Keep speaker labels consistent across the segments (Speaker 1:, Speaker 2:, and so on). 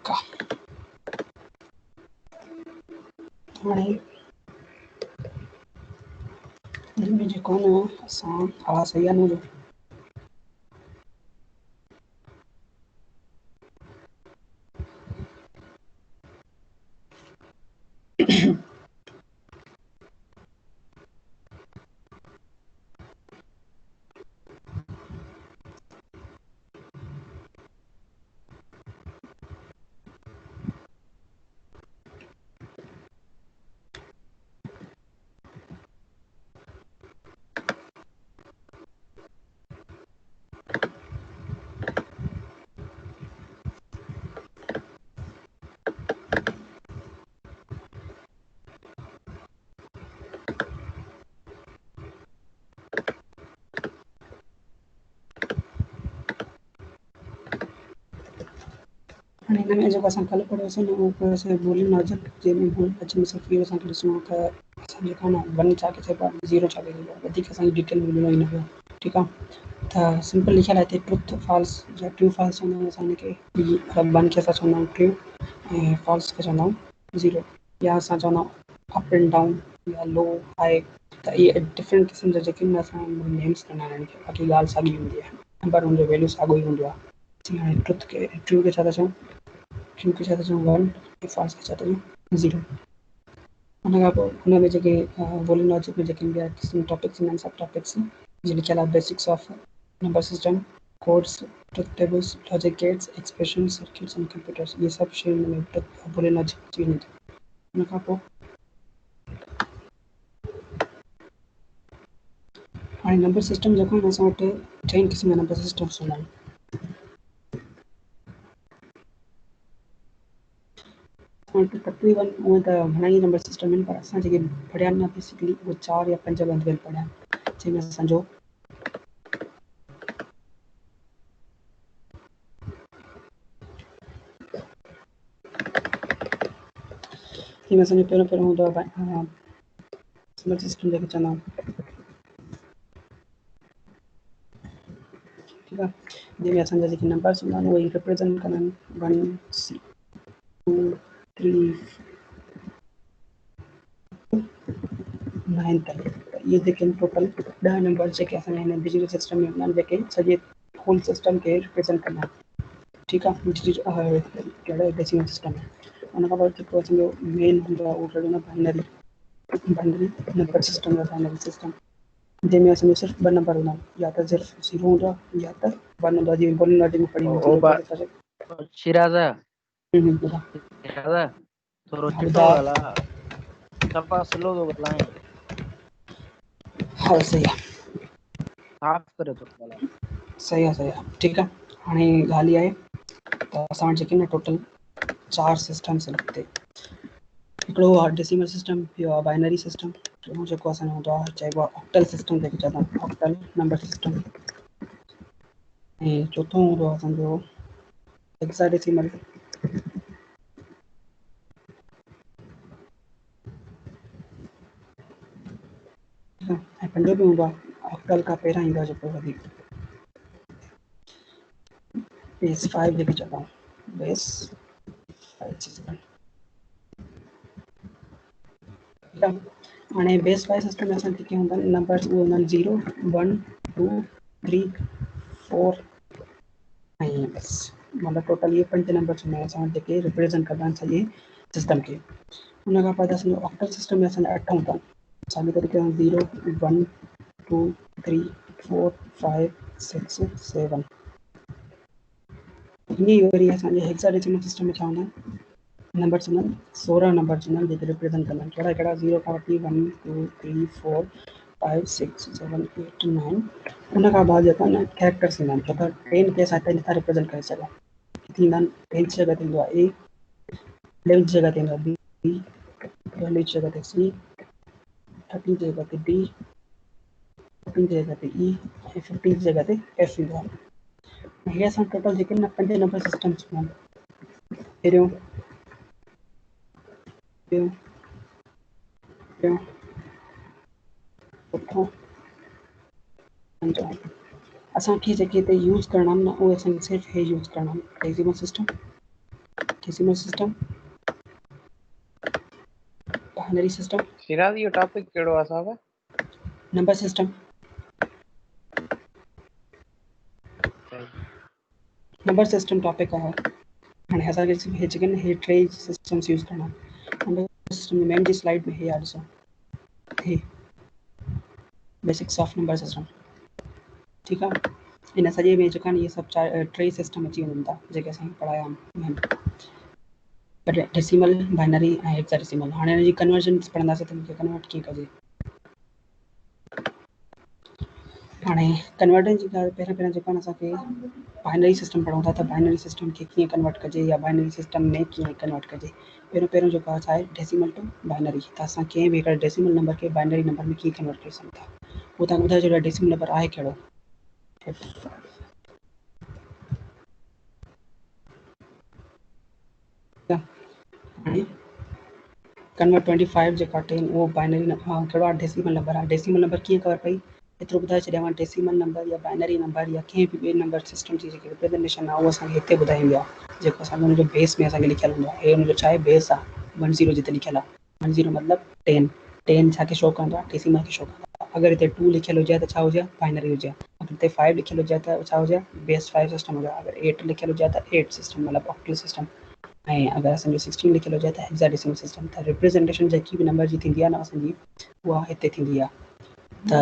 Speaker 1: का हाणे इनमें जेको न असां आवाज़ सही आहे न मुंहिंजो हाणे हिन में जेको असां कल्ह पढ़ियोसीं न उहो पढ़ियोसीं बूलियन लॉजिक जंहिंमें बूलियन लॉजिक में सिर्फ़ु इहो असांखे ॾिसणो आहे त असां जेको न 1 छा चइबो आहे 0 छा चइबो आहे वधीक असांखे डिटेल में मिलिणो ई न पियो ठीकु आहे त सिंपल लिखियलु आहे हिते ट्रुथ फॉल्स या ट्रू फॉल्स चवंदा आहियूं असां हिनखे मतिलबु 1 खे असां चवंदा आहियूं ट्रू ऐं फॉल्स खे चवंदा आहियूं 0 या असां चवंदा आहियूं अप एंड डाउन या लो हाई त इहे डिफरेंट क़िस्म जा जेके बि असां नेम्स कंदा आहियूं हिनखे बाक़ी ॻाल्हि साॻी हूंदी आहे पर हुनजो वैल्यू साॻियो ई हूंदो आहे जीअं हाणे ट्रुथ खे ट्रू खे छा था चऊं ट्रू खे छा था चऊं 1 ऐं फॉल्स खे छा था चऊं 0 हुन खां पोइ हुन में जेके बूलियन लॉजिक में जेके ॿिया टॉपिक्स ईंदा आहिनि सब टॉपिक्स जीअं लिखियलु आहे basics of number system codes truth tables logic gates expression circuits and computers इहे सभु शयूं हिन में बूलियन लॉजिक अची वेंदियूं हुन खां पोइ हाणे नंबर सिस्टम जेको आहे न असां वटि 3 क़िस्म जा नंबर सिस्टम्स हूंदा आहिनि तक़रीबन उहे त घणा ई नंबर सिस्टम आहिनि पर असां जेके पढ़िया आहिनि न बेसिकली उहे 4 या 5 बंद पढ़िया आहिनि जंहिंमें असांजो पहिरियों हूंदो आहे नंबर सिस्टम जेके चवंदा आहियूं ठीकु आहे जंहिंमें असांजा जेके नंबर्स हूंदा आहिनि उहे रिप्रेज़ेंट कंदा आहिनि 1 2 3 9 तक त इहे जेके आहिनि टोटल 10 नंबर जेके असांजे हिन डिजिटल सिस्टम में हूंदा आहिनि जेके सॼे होल सिस्टम खे रिप्रेज़ेंट कंदा आहिनि ठीकु आहे कहिड़े डेसिमल सिस्टम में हुन खां पोइ जेको असांजो मेन हूंदो आहे उहो कहिड़ो न बाइनरी नंबर सिस्टम आहे बाइनरी सिस्टम जंहिंमें असांजो सिर्फ़ु 2 नंबर हूंदा आहिनि या त सिर्फ़ु 0 हूंदो आहे या त 1 हूंदो आहे जीअं बूलियन लॉजिक में पढ़ी
Speaker 2: ओ शिराज़ा
Speaker 1: ॿुधा
Speaker 2: शिराज़ा थोरो
Speaker 1: हा
Speaker 2: चिटो
Speaker 1: ॿुधा
Speaker 2: ॻाल्हाए सफ़ा स्लो थो ॻाल्हाए
Speaker 1: हा सही आहे
Speaker 2: साफ़ करे थो ॻाल्हाए
Speaker 1: सही आहे ठीकु आहे हाणे ॻाल्हि इहा आहे त असां वटि जेके न टोटल 4 सिस्टम्स आहिनि हिते हिकिड़ो आहे डेसिमल सिस्टम ॿियो आहे बाइनरी सिस्टम टियों जेको असांजो हूंदो आहे चइबो आहे ऑक्टल सिस्टम जंहिंखे चवंदा आहियूं ऑक्टल नंबर सिस्टम ऐं चोथों हूंदो आहे असांजो हेक्साडेसिमल ऐं पंजो बि हूंदो आहे ऑक्टल खां पहिरियां ईंदो आहे जेको वधीक बेस 5 जेके चवंदा आहियूं बेस 5 सिस्टम ठीकु आहे हाणे बेस 5 सिस्टम में असांखे जेके हूंदा आहिनि नंबर्स उहे हूंदा आहिनि 0 1 2 3 4 ऐं बसि मतिलबु टोटल इहे 5 नंबर्स हूंदा आहिनि असां वटि जेके रिप्रेज़ेंट कंदा आहिनि सॼे सिस्टम खे हुन खां पोइ असांजो ऑक्टल सिस्टम में असांजा 8 हूंदा आहिनि साॻे तरीक़े सां 0 1 2 3 4 5 6 7 इन वरी असांजे हेक्साडेसिमल सिस्टम में छा हूंदा आहिनि नंबर्स हूंदा आहिनि 16 नंबर्स हूंदा आहिनि जेके रिप्रेज़ेंट कंदा आहिनि कहिड़ा 0 खां वठी 1 2 3 4 5 6 7 8 9 हुन खां बाद जेका न कैरेक्टर्स ईंदा आहिनि छो त 10 खे असां हिते नथा रिप्रेज़ेंट करे सघूं थींदा आहिनि 10 जॻह ते ईंदो आहे ए 11 जॻह ते ईंदो आहे बी 12 जॻह ते सी 13 जॻह ते डी 14 जॻह ते ई ऐं 15 जॻह ते एफ ईंदो आहे इहे असां टोटल जेके न 5 नंबर सिस्टम्स हूंदा आहिनि पहिरियों ॿियों टियों चोथों पंजों असांखे जेके हिते यूज़ करणा आहिनि न उहे असांखे सिर्फ़ु हे यूज़ करणा आहिनि decimal system decimal system, binary system,
Speaker 3: Siraj ये टॉपिक केड़ो आहे साहब?
Speaker 1: Number system. Number system topic आहे। हाणे असांखे हे जेके न हे टे सिस्टम्स यूज़ करना। नंबर सिस्टम में मेन जी स्लाइड में हे आहे ॾिसो, हे बेसिक्स ऑफ नंबर सिस्टम। ठीक आहे, इन सॼे में जेका न इहे सभु टे सिस्टम अची वञनि था जेके असांखे पढ़ाया आहिनि, पर डेसिमल, बाइनरी ऐं हेक्साडेसिमल। हाणे हिन जी कन्वर्जन पढ़ंदासीं त मूंखे कन्वर्ट कीअं कजे। हाणे कन्वर्टन जी ॻाल्हि पहिरियों जेका न असांखे बाइनरी सिस्टम पढ़ूं था त बाइनरी सिस्टम खे कीअं कन्वर्ट कजे या बाइनरी सिस्टम में कीअं कन्वर्ट कजे। पहिरियों जेको आहे छा आहे डेसिमल टू बाइनरी। त असां कंहिं बि हिकिड़े डेसिमल नंबर खे बाइनरी नंबर में कीअं कन्वर्ट करे सघूं था, उहो तव्हां ॿुधाए छॾियो डेसिमल नंबर आहे कहिड़ो। कन्वर्ट 25 जेका 10 उहो बाइनरी कहिड़ो आहे, डेसिमल नंबर आहे। डेसिमल नंबर कीअं ख़बर पई, एतिरो ॿुधाए छॾियां। डेसिमल नंबर या बाइनरी नंबर या कंहिं बि ॿिए नंबर सिस्टम जी जेकी रिप्रेजेंटेशन आहे उहो असांखे हिते ॿुधाईंदी आहे, जेको असांखे हुनजो बेस में असांखे लिखियलु हूंदो आहे। हे हुनजो छा आहे, बेस आहे। 10 जिते लिखियलु आहे, 10 मतिलबु 10। 10 छाखे शो कंदो आहे, डेसिमल खे शो कंदो आहे। अगरि हिते 2 लिखियलु हुजे त छा हुजे, बाइनरी हुजे। अगरि हिते 5 लिखियलु हुजे त छा हुजे, बेस 5 सिस्टम हुजे। अगरि 8 लिखियलु हुजे त 8 सिस्टम मतिलबु ऑक्टल सिस्टम। ऐं अगरि असांजो 16 लिखियलु हुजे त हेक्साडेसिमल सिस्टम। त रिप्रेजेंटेशन जेकी बि नंबर जी थींदी आहे न असांजी, उहा हिते थींदी आहे। त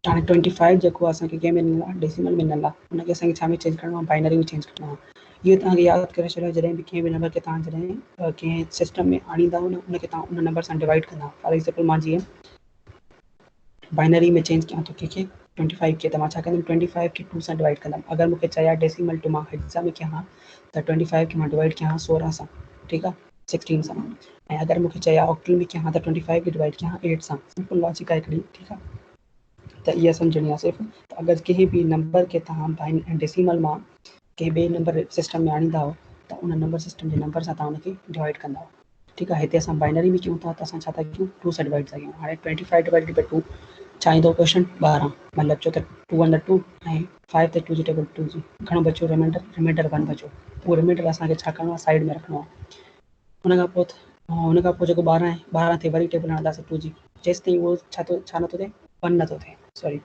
Speaker 1: हाणे 25 जेको आहे असांखे कंहिं में ॾिनल आहे, डेसिमल में ॾिनल आहे। हुनखे असांखे छा में चेंज करिणो आहे, बाइनरी में चेंज करिणो आहे। इहो तव्हांखे यादि करे छॾियो, जॾहिं बि कंहिं बि नंबर खे तव्हां जॾहिं कंहिं सिस्टम में आणींदा न, उनखे तव्हां उन नंबर सां डिवाइड कंदा। फॉर एग्ज़ाम्पल मां जीअं बाइनरी में चेंज कयां थो कंहिंखे 25 खे, त मां छा कंदुमि, 25 खे 2 सां डिवाइड कंदुमि। अगरि मूंखे चया डेसिमल टू मां हेक्सा में कयां त 25 खे मां डिवाइड कयां 16 सां, ठीकु आहे, 16 सां। ऐं अगरि मूंखे चया ऑक्टल में कयां त 25 खे डिवाइड कयां 8 सां। सिंपल लॉजिक आहे हिकिड़ी, ठीकु आहे। त इहा सम्झणी आहे सिर्फ़ु। त अगरि कंहिं बि नंबर खे तव्हां डेसिमल मां कंहिं ॿिए नंबर सिस्टम में आणींदा हो त उन नंबर सिस्टम जे नंबर सां तव्हां हुनखे डिवाइड कंदा हो, ठीकु आहे। हिते असां बाइनरी में कयूं था त असां छा था कयूं, 2 सां डिवाइड था कयूं। हाणे 25 डिवाइडेड बाई 2 छा ईंदो क्वेश्चन, 12। मतिलबु चओ त 2 अंदर 2 ऐं 5 ते 2 जी टेबल 2 जी घणो बचो, रिमाइंडर 1 बचो। उहो रिमाइंडर असांखे छा करिणो आहे, साइड में रखिणो आहे। हुन खां पोइ जेको 12 आहे, 12 ते वरी टेबल हणंदासीं 2 जी, जेसिताईं उहो छा नथो थिए, 1 नथो थिए, सॉरी,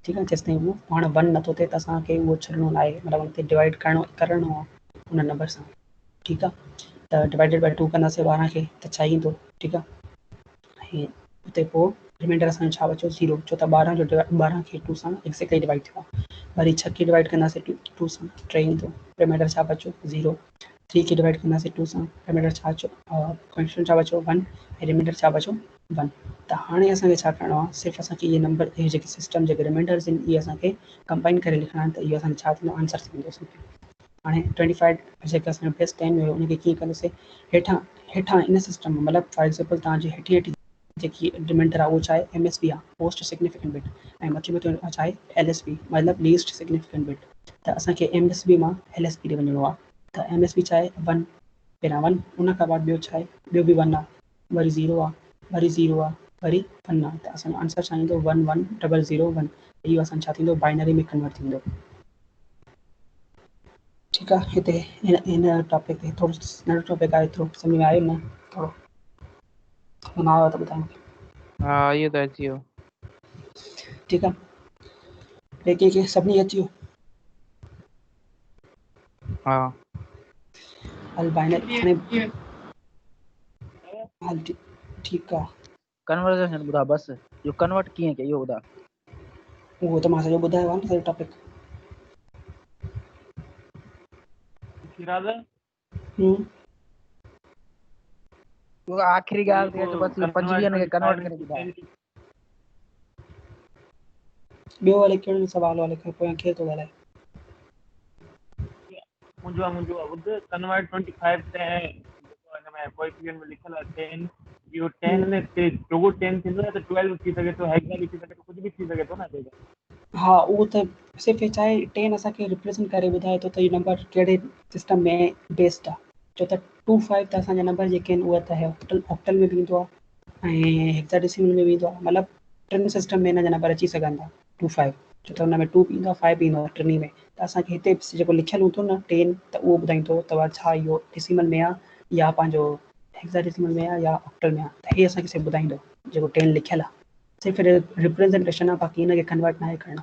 Speaker 1: ठीकु आहे। जेसिताईं उहो हाणे 1 नथो थिए त असांखे उहो छॾिणो न आहे, मतिलबु हुन ते डिवाइड करिणो आहे हुन नंबर सां, ठीकु आहे। त डिवाइडेड बाई 2 कंदासीं 12 खे त छा ईंदो, ठीकु आहे। ऐं उते पोइ रिमाइंडर असांजो छा बचो, 0, छो त 12 खे 2 सां एक्ज़ैक्टली डिवाइड थियो आहे। वरी 6 खे डिवाइड कंदासीं 2 सां, 3 ईंदो, रिमाइंडर छा बचो, 0। 3 खे डिवाइड कंदासीं 2 सां, रिमाइंडर छा बचो, क्वेश्चन छा बचो, 1, ऐं रिमाइंडर छा बचो, 1। त हाणे असांखे छा करिणो आहे, सिर्फ़ु असांखे इहे नंबर, इहे जेके सिस्टम जेके रिमाइंडर्स आहिनि, इहे असांखे कंबाइन करे लिखणा आहिनि। त इहो असांखे छा थींदो, आंसर थींदो असांखे। हाणे 25 जेका असांजो बेस 10 हुयो उनखे कीअं कंदासीं, हेठां इन सिस्टम में, मतिलबु फॉर एग्ज़ाम्पल तव्हांजी हेठी जेकी रिमाइंडर आहे उहो छा आहे, MSB आहे, मोस्ट सिग्निफिकेंट बिट। ऐं मथे छा आहे, LSB, मतिलबु लीस्ट सिग्निफिकेंट बिट। त असांखे MSB मां LSB ॾे वञिणो आहे। त MSB छा आहे, 1, पहिरियां 1, उन खां बाद ॿियो छा आहे, ॿियो बि 1 आहे, वरी 0 आहे, वरी 0 आहे, वरी 1 आहे। त असांजो आंसर छा ईंदो, 11001। इहो असांजो छा थींदो, बाइनरी में कन्वर्ट थींदो, ठीकु आहे। हिते हिन टॉपिक ते थोरो नंढो टॉपिक आहे, थोरो सम्झ में आयो न, थोरो न आयो त ॿुधायो।
Speaker 3: हा इहो त अची वियो।
Speaker 1: ठीकु आहे, कंहिंखे सभिनी अची वियो।
Speaker 3: हा
Speaker 1: हल बाइनरी हाणे हल ठीकु आहे।
Speaker 2: कन्वर्जन ॿुधा बस, इहो कन्वर्ट कीअं कयो, इहो ॿुधा।
Speaker 1: उहो त मां सॼो ॿुधायो आहे न, सॼो टॉपिक।
Speaker 2: उहो आख़िरी ॻाल्हि ते अचो, बस इहो 25 खे कन्वर्ट करे ॿुधा।
Speaker 1: ॿियो हले कहिड़ो सुवाल हले, पोयां केरु थो ॻाल्हाए।
Speaker 4: मुंहिंजो ॿुध, कन्वर्ट 25 ते जेको हिन में कोएफिशिएंट में लिखियलु आहे 10, इहो 10 में रुगो 10 थींदो या त 12 थी सघे थो, हेक्सा बि थी सघे थो, कुझु बि थी सघे थो न।
Speaker 1: हा उहो त सिर्फ़ु छा आहे, 10 असांखे रिप्रेज़ेंट करे ॿुधाए थो त इहो नंबर कहिड़े सिस्टम में बेस्ड आहे। छो त 25 त असांजा नंबर जेके आहिनि उहे त ऑक्टल में बि ईंदो आहे ऐं हेक्साडेसिमल में बि ईंदो आहे। मतिलबु टिनि सिस्टम में हिन जा नंबर अची सघनि था 25। छो त हुन में 2 बि ईंदो आहे 5 बि ईंदो आहे टिनी में। त असांखे हिते जेको लिखियलु हूंदो न 10 त उहो ॿुधाईंदो तव्हां छा इहो डेसिमल में आहे या पंहिंजो हेक्साडेसिमल में आहे या ऑक्टल में आहे। त हे असांखे सभु ॿुधाईंदो जेको 10 लिखियलु आहे। सिर्फ़ु रिप्रेज़ेंटेशन आहे, बाक़ी हिनखे कन्वर्ट न आहे करणो।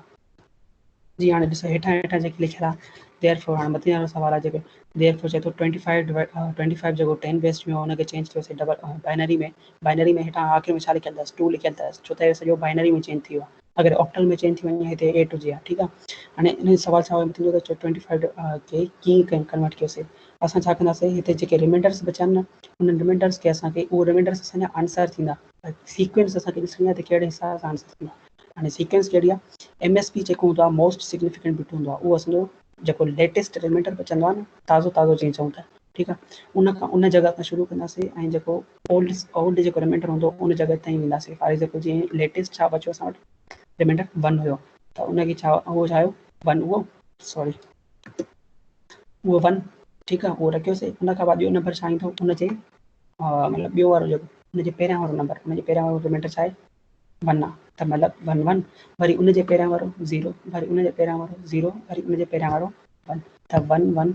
Speaker 1: जी हाणे ॾिसो हेठां हेठां जेकी लिखियलु आहे देयरफॉर, हाणे मथे वारो सवाल आहे जेको देयरफॉर चए थो 25 जेको 10 बेस्ड में हुनखे चेंज कयोसीं डबल बाइनरी में हेठां आख़िरि में छा लिखियलु अथसि 2 लिखियलु अथसि, छो त हे सॼो बाइनरी में चेंज थी वियो आहे। अगरि ऑक्टल में चेंज थी वञे हिते A to G आहे, ठीकु आहे। हाणे इन सवाल छा थींदो त 25 खे कीअं कन्वर्ट कयोसीं। असां छा कंदासीं, हिते जेके रिमाइंडर्स बचा आहिनि न उन रिमाइंडर्स खे असांखे उहो रिमाइंडर्स असांजा आंसर थींदा। सीक्वेंस असांखे ॾिसणी आहे त कहिड़े हिसाब सां आंसर थींदा। हाणे सीक्वेंस कहिड़ी आहे, MSB जेको हूंदो आहे मोस्ट सिग्निफिकेंट बिट हूंदो आहे, उहो असांजो जेको लेटेस्ट रिमाइंडर बचंदो आहे न ताज़ो चेंज चऊं था, ठीकु आहे। उन जॻह खां शुरू कंदासीं ऐं जेको ओल्ड जेको रिमाइंडर हूंदो उन जॻह ताईं वेंदासीं। फॉर एग्ज़ाम्पल जीअं लेटेस्ट छा बचियो असां वटि रिमाइंडर 1 हुयो, त उनखे छा उहो छा आयो 1 उहो 1, ठीकु आहे। उहो रखियोसीं। उन खां बाद ॿियो नंबर छा ईंदो उनजे मतिलबु ॿियो वारो जेको उनजे पहिरियां वारो नंबर, उनजे पहिरियां वारो रिमाइंडर छा आहे 1 आहे। त मतिलबु 1 1 वरी उनजे पहिरियां वारो 0, वरी उनजे पहिरियां वारो 0, वरी उनजे पहिरियां वारो 1। त 1 1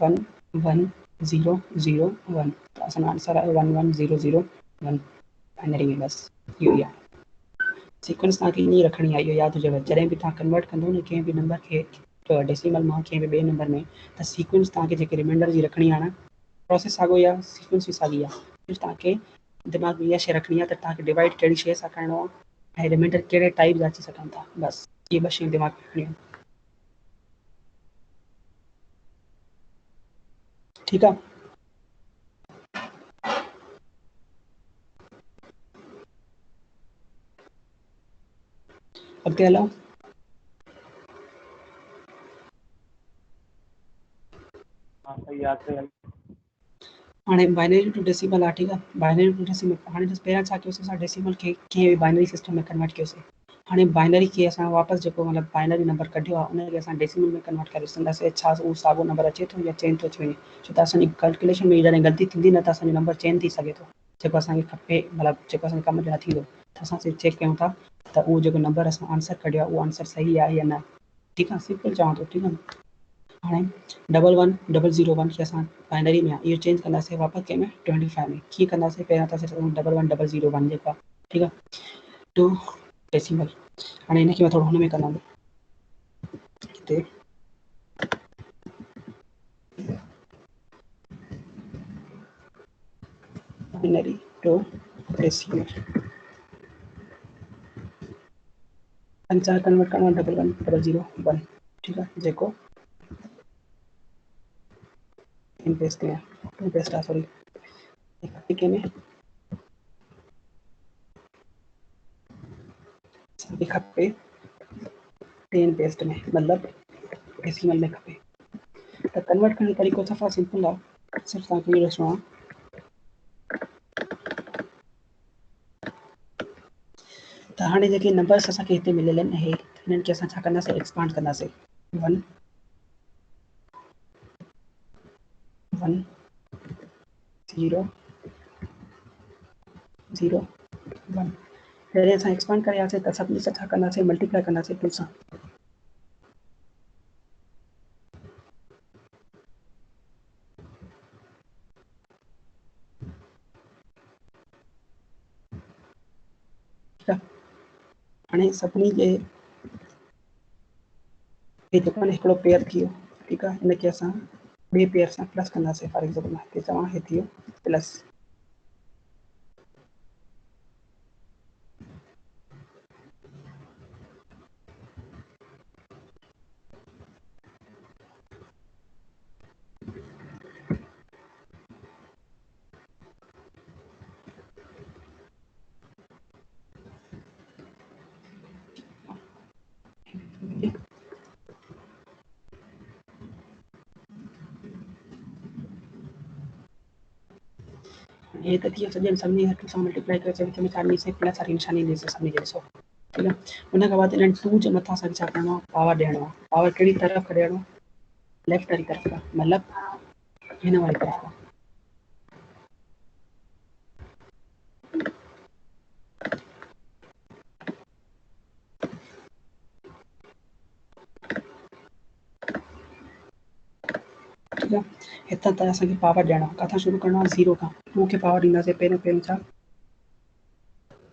Speaker 1: 1 1 0 0 1। त असांजो आंसर आहे 1 1 0 0 1 बाइनरी में। बसि इहो ई आहे सीक्वेंस। तव्हांखे ईअं ई रखणी आहे, इहो यादि हुजेव। जॾहिं बि तव्हां कन्वर्ट कंदो न कंहिं बि नंबर खे डेसिमल मां कंहिं बि ॿिए नंबर में, त सीक्वेंस तव्हांखे जेके रिमाइंडर जी रखणी आहे न प्रोसेस साॻियो ई आहे, सीक्वेंस बि साॻी आहे। सिर्फ़ु तव्हांखे दिमाग़ में इहा शइ रखणी आहे त तव्हांखे डिवाइड कहिड़ी शइ सां करिणो आहे ऐं रिमाइंडर कहिड़े टाइप जा अची सघनि था। बसि इहे 2 शयूं दिमाग़ में रखणियूं आहिनि, ठीकु आहे। अॻिते हलूं।
Speaker 4: हाँ सही याद से
Speaker 1: हाणे बाइनरी टू डेसिमल आहे, ठीकु आहे। बाइनरी टू डेसिमल हाणे पहिरियां छा कयोसीं असां डेसिमल खे कीअं बि बाइनरी सिस्टम में कन्वर्ट कयोसीं। हाणे बाइनरी खे असां वापसि जेको मतिलबु बाइनरी नंबर कढियो आहे उनखे असां डेसिमल में कन्वर्ट करे ॾिसंदासीं छा उहो साॻियो नंबर अचे थो या चेंज थो थी वञे। छो त असांजी कैलकुलेशन में जॾहिं ग़लती थींदी न त असांजो नंबर चेंज थी सघे थो, जेको असांखे खपे, मतिलबु जेको असांजे कम जो न थींदो। त असां सिर्फ़ु चेक कयूं था त उहो जेको नंबर असां आंसर कढियो आहे उहो आंसर सही आहे या न, ठीकु आहे। सिंपल चवां थो, ठीकु आहे। हाणे 1 1 0 0 1 खे असां बाइनरी में आहे इहो चेंज कंदासीं वापसि कंहिंमें 25 में। कीअं कंदासीं, पहिरियां त असां 1 1 0 0 1 जेको आहे, ठीकु आहे, टू डेसिमल। हाणे हिनखे मां थोरो हुन में कंदुमि हिते बाइनरी टू डेसिमल 5 कन्वर्ट करणो 1 1 0 0 1, ठीकु आहे। जेको पेस्ट कयां पेस्ट आहे सॉरी कंहिंमें असांखे खपे 10 पेस्ट में, मतिलबु डेसिमल में खपे। त कन्वर्ट करण जो तरीक़ो सफ़ा सिंपल आहे। सिर्फ़ु तव्हांखे इहो ॾिसणो आहे त हाणे जेके नंबर्स असांखे हिते मिलियल आहिनि हे हिननि खे असां छा कंदासीं एक्सपांड कंदासीं 1 1 0 0 1। जॾहिं असां एक्सपांड करियासीं त सभिनी सां छा कंदासीं मल्टीप्लाई कंदासीं 2 सां। ठीकु आहे। हाणे सभिनी जे जेको आहे हिकिड़ो पेयर थी वियो, ठीकु आहे। हिनखे असां ॿिए पेयर सां प्लस कंदासीं। फॉर एग्ज़ाम्पल मां हिते चवां हे थी वियो प्लस, ये त थी वियो सॼनि सभिनी खे 2 सां मल्टीप्लाई करे विच में चालीह से प्लस वारी निशानी ॾिसो सभिनी खे ॾिसो, ठीकु आहे। उन खां बाद इन्हनि 2 जे मथां असांखे छा करिणो आहे पावर ॾियणो आहे। पावर कहिड़ी तरफ़ ॾियणो आहे, लेफ्ट वारी तरफ़ खां, मतिलबु हिन वारी तरफ़ खां। ठीक है। इतना त असांखे पावर ॾियणो आहे, किथां शुरू करणो आहे, 0 खां 2 खे पावर ॾींदासीं, पहिरियों छा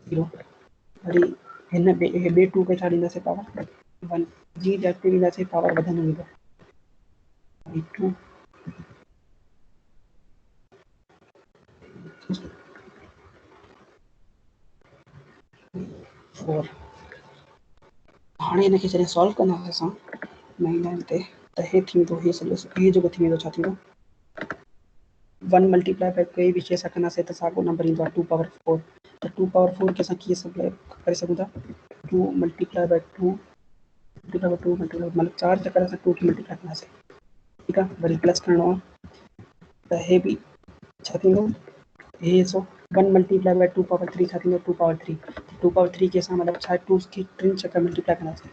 Speaker 1: 0, वरी हिन ॿिए 2 खे छा ॾींदासीं पावर 1, जी जते ॾींदासीं पावर वधंदो वेंदो, वरी 2 4। हाणे हिनखे जॾहिं सॉल्व कंदासीं असां नई लाइन ते त हे थींदो, हे सॼो हे जेको थी वेंदो, छा थींदो 1 मल्टीप्लाई बाय कोई भी शइ सां कंदासीं त साॻियो नंबर ईंदो आहे 2 पावर 4। त 2 पावर 4 खे असां कीअं सिम्पलाई करे सघूं था, 2 मल्टीप्लाई बाय 2 मल्टीप्लाई मतिलबु 4 चकर असां 2 खे मल्टीप्लाई कंदासीं, ठीकु आहे। वरी प्लस करिणो आहे त हे बि छा थींदो, हे 1 मल्टीप्लाई बाय 2 पावर 3 छा थींदो 2 पावर 3। 2 पावर 3 के असां मतिलबु छा 2 खे 3 चकर मल्टीप्लाई कंदासीं,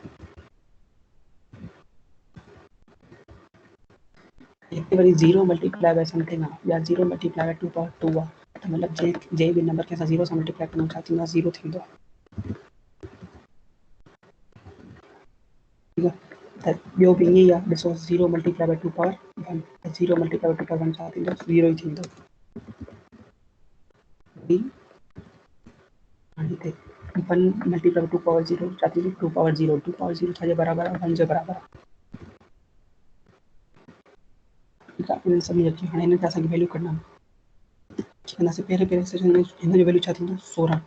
Speaker 1: हिते वरी 0 मल्टीप्लाई बाय समथिंग आहे, या 0 मल्टीप्लाई बाय 2 पावर 2 आहे, त मतिलबु जे बि नंबर खे असां 0 सां मल्टीप्लाई कंदा छा थींदो आहे 0 थींदो आहे, ठीकु आहे। त ॿियो बि ईअं ई आहे, ॾिसो 0 मल्टीप्लाई बाय 2 पावर 1, त 0 मल्टीप्लाई बाय 2 पावर 1 छा थींदो 0 ई थींदो। हाणे हिते 1 मल्टीप्लाई बाय 2 पावर 0 छा थींदो 2 पावर 0, 2 पावर 0 छाजे बराबरि आहे 1 जे बराबरि आहे, ठीकु आहे। इन सभिनी जी हाणे हिनखे असांखे वैल्यू कढणा कंदासीं, पहिरें हिन जो वैल्यू छा थींदो 16,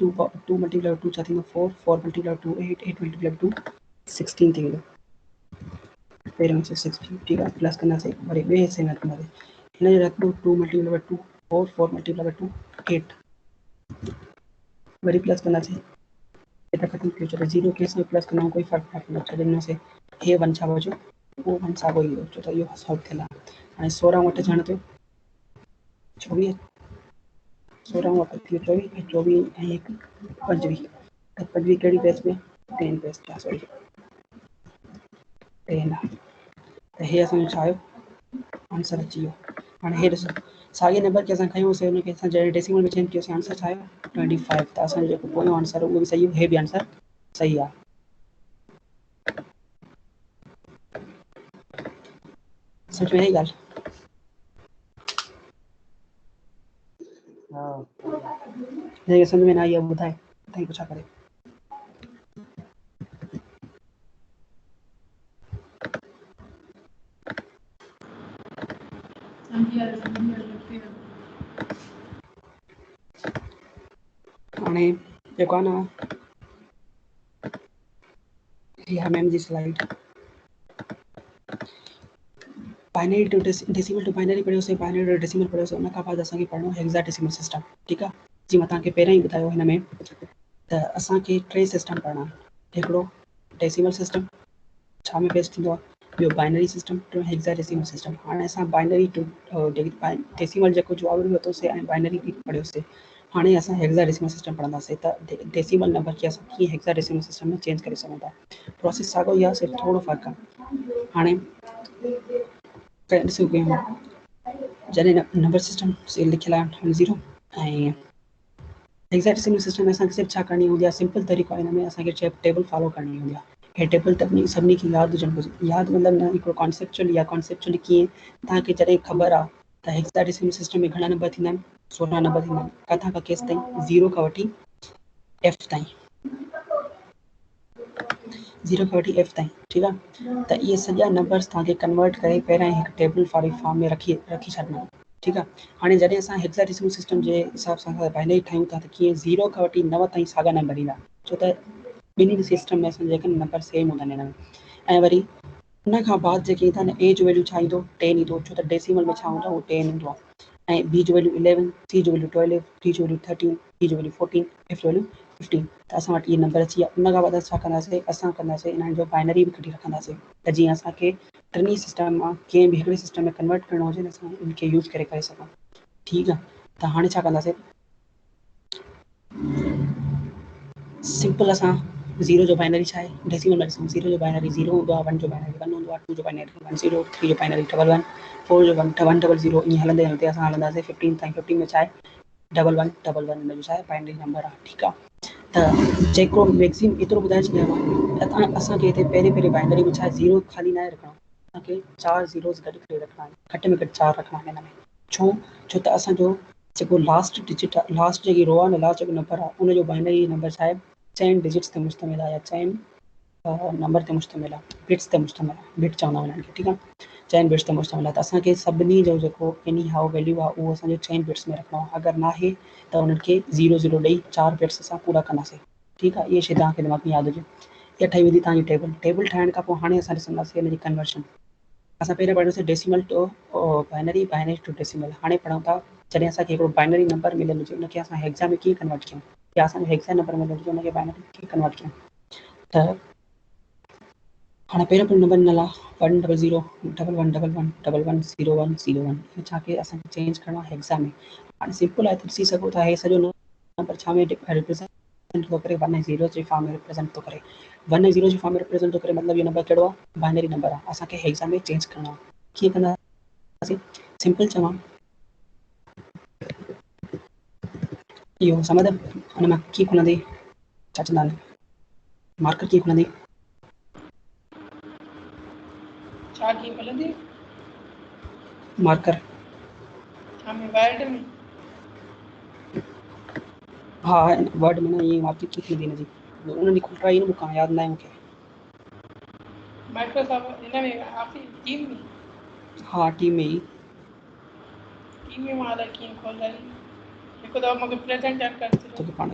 Speaker 1: 2 मल्टीप्लाई बाय 2 छा थींदो 4, 4 मल्टीप्लाई बाय 2 8, 8 मल्टीप्लाई बाय 2 16 थी वेंदो, पहिरियों हिस्से 16, ठीकु आहे। प्लस कंदासीं, वरी ॿिए हिस्से में कंदासीं, हिन जो रखंदो 2 मल्टीप्लाई बाय 2 4, 4 मल्टीप्लाई बाय 2 8, वरी प्लस कंदासीं, हे त ख़तमु थी वियो। चलो 0 के सां प्लस कंदा कोई फ़र्क़ु न पवंदो, छॾे ॾिनोसीं, हे 1 छा बचो उहो 1 साॻियो ई हो, छो त इहो सॉल्व थियल आहे। हाणे 16 वटि जाण थियो 24, 16 वटि थी वियो 24, 24 ऐं 1 25, त 25 कहिड़ी बेस में 10 बेस में, सॉरी 10 आहे, त हे असांजो छा आयो आंसर अची वियो। हाणे हे ॾिसो साॻे नंबर खे असां खयोंसीं, हुनखे असां जॾहिं डेसिमल में चेंज कयोसीं, आंसर छा आयो 25, त असांजो जेको पोयों आंसर उहो बि सही हो, हे बि आंसर सही आहे। सच में यही ॻाल्हि, जंहिंखे सम्झ में न आई आहे ॿुधाए को छा करे। हाणे जेको आहे न इहा मैम जी slide, binary to decimal to binary पढ़ियोसीं, बाइनरी टू डेसिमल पढ़ियोसीं, उन खां बाद असांखे पढ़णो हेक्साडेसिमल सिस्टम, ठीकु आहे। जी मां तव्हांखे पहिरियों ई ॿुधायो हिन में त असांखे 3 सिस्टम पढ़णा, हिकिड़ो डेसिमल सिस्टम छा में बेस थींदो आहे, ॿियो बाइनरी सिस्टम, टियों हेक्साडेसिमल सिस्टम। हाणे असां बाइनरी टू डेसिमल जेको जवाब बि वरितोसीं ऐं बाइनरी बि पढ़ियोसीं, हाणे असां हेक्साडेसिमल सिस्टम पढ़ंदासीं, त डेसिमल नंबर खे असां कीअं हेक्साडेसिमल सिस्टम में चेंज करे सघूं था। प्रोसेस साॻियो ई आहे, सिर्फ़ु थोरो फ़र्क़ु आहे। हाणे ॾिसो कयूं, जॾहिं नंबर सिस्टम लिखियलु आहे 0 ऐं हेक्साडेसिमल सिस्टम में असांखे सिर्फ़ु छा करणी हूंदी आहे, सिंपल तरीक़ो हिन में असांखे टेबल फॉलो करणी हूंदी आहे। हे टेबल सभिनी खे यादि हुजणु घुरिजे, यादि मतिलबु न हिकिड़ो कॉन्सेप्चुअली आहे, कॉन्सेप्चुअली कीअं तव्हांखे जॾहिं ख़बर आहे त हेक्साडेसिमल सिस्टम में घणा नंबर थींदा आहिनि 16 नंबर थींदा आहिनि, किथां खां केसि ताईं 0 खां वठी F ताईं, 0 खां वठी F ताईं, ठीकु आहे। त इहे सॼा नंबर्स तव्हांखे कन्वर्ट करे पहिरियां हिकु टेबल वारी फॉर्म में रखी छॾिणो, ठीकु आहे। हाणे जॾहिं असां हेक्साडेसिमल सिस्टम जे हिसाब सां बाइनरी ठाहियूं था त कीअं 0 खां वठी 9 ताईं साॻा नंबर ईंदा, छो त ॿिन्हिनि सिस्टम में असां जेके नंबर सेम हूंदा आहिनि हिन में। ऐं वरी उन खां बाद जेके ईंदा आहिनि, ए जो वैल्यू छा ईंदो 10 ईंदो, छो त डेसिमल में छा हूंदो उहो 10 ईंदो आहे। ऐं बी जो वैल्यू 11, सी जो वैल्यू 12, डी जो वैल्यू 13, ई जो वैल्यू 14, एफ जो वैल्यू 15, त असां वटि इहे नंबर अची विया। उन खां बाद छा कंदासीं, असां कंदासीं इन्हनि जो बाइनरी बि कढी रखंदासीं, त जीअं असांखे टिनी सिस्टम मां कंहिं बि हिकिड़े सिस्टम में कन्वर्ट करिणो हुजे न, असां इनखे यूज़ करे सघूं, ठीकु आहे। त हाणे छा कंदासीं, सिंपल असां 0 जो बाइनरी छा आहे, डेसिमल में ॾिसूं 0 जो बाइनरी 0 हूंदो आहे, 1 जो बाइनरी 1 हूंदो आहे, 2 जो बाइनरी 10, 3 जो बाइनरी 11, 4 जो 100, ईअं हलंदे हलंदे असां हलंदासीं 15 ताईं। 15 में छा आहे 1111 हिन जो छा आहे बाइनरी नंबर आहे, ठीकु आहे। त जेको मैक्सिमम एतिरो ॿुधाए छॾियो आहे, त असांखे हिते पहिरीं बाइनरी में छा आहे 0 ख़ाली न आहे रखिणो, असांखे 4 ज़ीरोज़ गॾु करे रखणा आहिनि, घटि में घटि 4 रखणा आहिनि हिन में। छो त असांजो जेको लास्ट डिजिट आहे, लास्ट जेकी रो आहे न, लास्ट जेको नंबर आहे उनजो बाइनरी नंबर छा आहे, 4 डिजिट्स ते मुश्तमिल आहे या 4 नंबर ते मुश्तमिल आहे, बिट्स ते मुश्तमिल आहे, बिट चवंदा आहिनि उन्हनि खे, ठीकु आहे। 4 बिट्स ते मुश्तमिल आहे, त असांखे सभिनी जो जेको एनी हाउ वैल्यू आहे उहो असांजो 4 बिट्स में रखिणो आहे। अगरि नाहे त उन्हनि खे 0 0 ॾेई 4 बिट्स असां पूरा कंदासीं, ठीकु आहे। इहा शइ तव्हांखे दिमाग़ में यादि हुजे। इहा ठही वेंदी तव्हांजी टेबल ठाहिण खां पोइ हाणे असां ॾिसंदासीं हिन जी कन्वर्शन। असां पहिरियों पढ़ियोसीं decimal to binary, binary to decimal. हाणे पढ़ूं था जॾहिं असांखे हिकिड़ो बाइनरी नंबर मिलियल हुजे उनखे असां हेक्सा में कीअं कन्वर्ट कयूं, या असांजो हेक्सा नंबर मिलियल हुजे उनखे बाइनरी कीअं कन्वर्ट कयूं। त हाणे पहिरियों नंबर ॾिनल आहे 1 0 0 1 1 1 1 1 1 0 1 0 1। इहो छाखे असांखे चेंज करिणो आहे हेक्सा में। हाणे सिंपल आहे, ॾिसी सघो था हे सॼो नंबर छा में रिप्रेज़ेंट थो करे, 1 ऐं 0 जी फॉर्म में रिप्रेज़ेंट थो करे। 1 ऐं 0 जी फॉर्म में रिप्रेज़ेंट थो करे, मतिलबु इहो नंबर कहिड़ो आहे, बाइनरी नंबर आहे। असांखे हेक्सा में चेंज करिणो आहे। कीअं कंदासीं? सिंपल चवां, इहो सम्झ हुन मां कीअं खुलंदी, छा चवंदा आहिनि, मार्कर कीअं खुलंदी?
Speaker 5: छा कीअं मिलंदी?
Speaker 1: मार्कर
Speaker 5: छा में वर्ड में?
Speaker 1: हा, वर्ड में न, ईअं मार्कर कीअं थींदी हिनजी, उन ॾींहुं खुलराई न मूंखां, यादि न आहे मूंखे।
Speaker 5: माइक्रोसॉफ्ट हिन में ऑफिस टीम में?
Speaker 1: हा, टीम में ई।
Speaker 5: टीम में मां अलाए कीअं खोलाई, हिकु दफ़ो मूंखे प्रेजेंटेशन करे छॾियो।
Speaker 1: तोखे पाण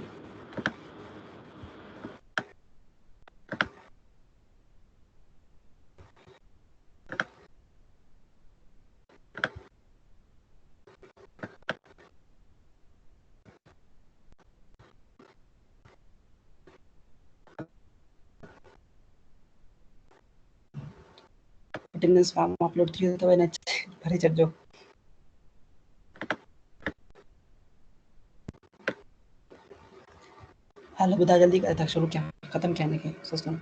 Speaker 1: अटेंडेंस फॉर्म अपलोड थी वियो अथव, हिन भरे छॾिजो। हल ॿुधाए जल्दी करे था शुरू कयां, ख़तमु कयां हिनखे सिस्टम।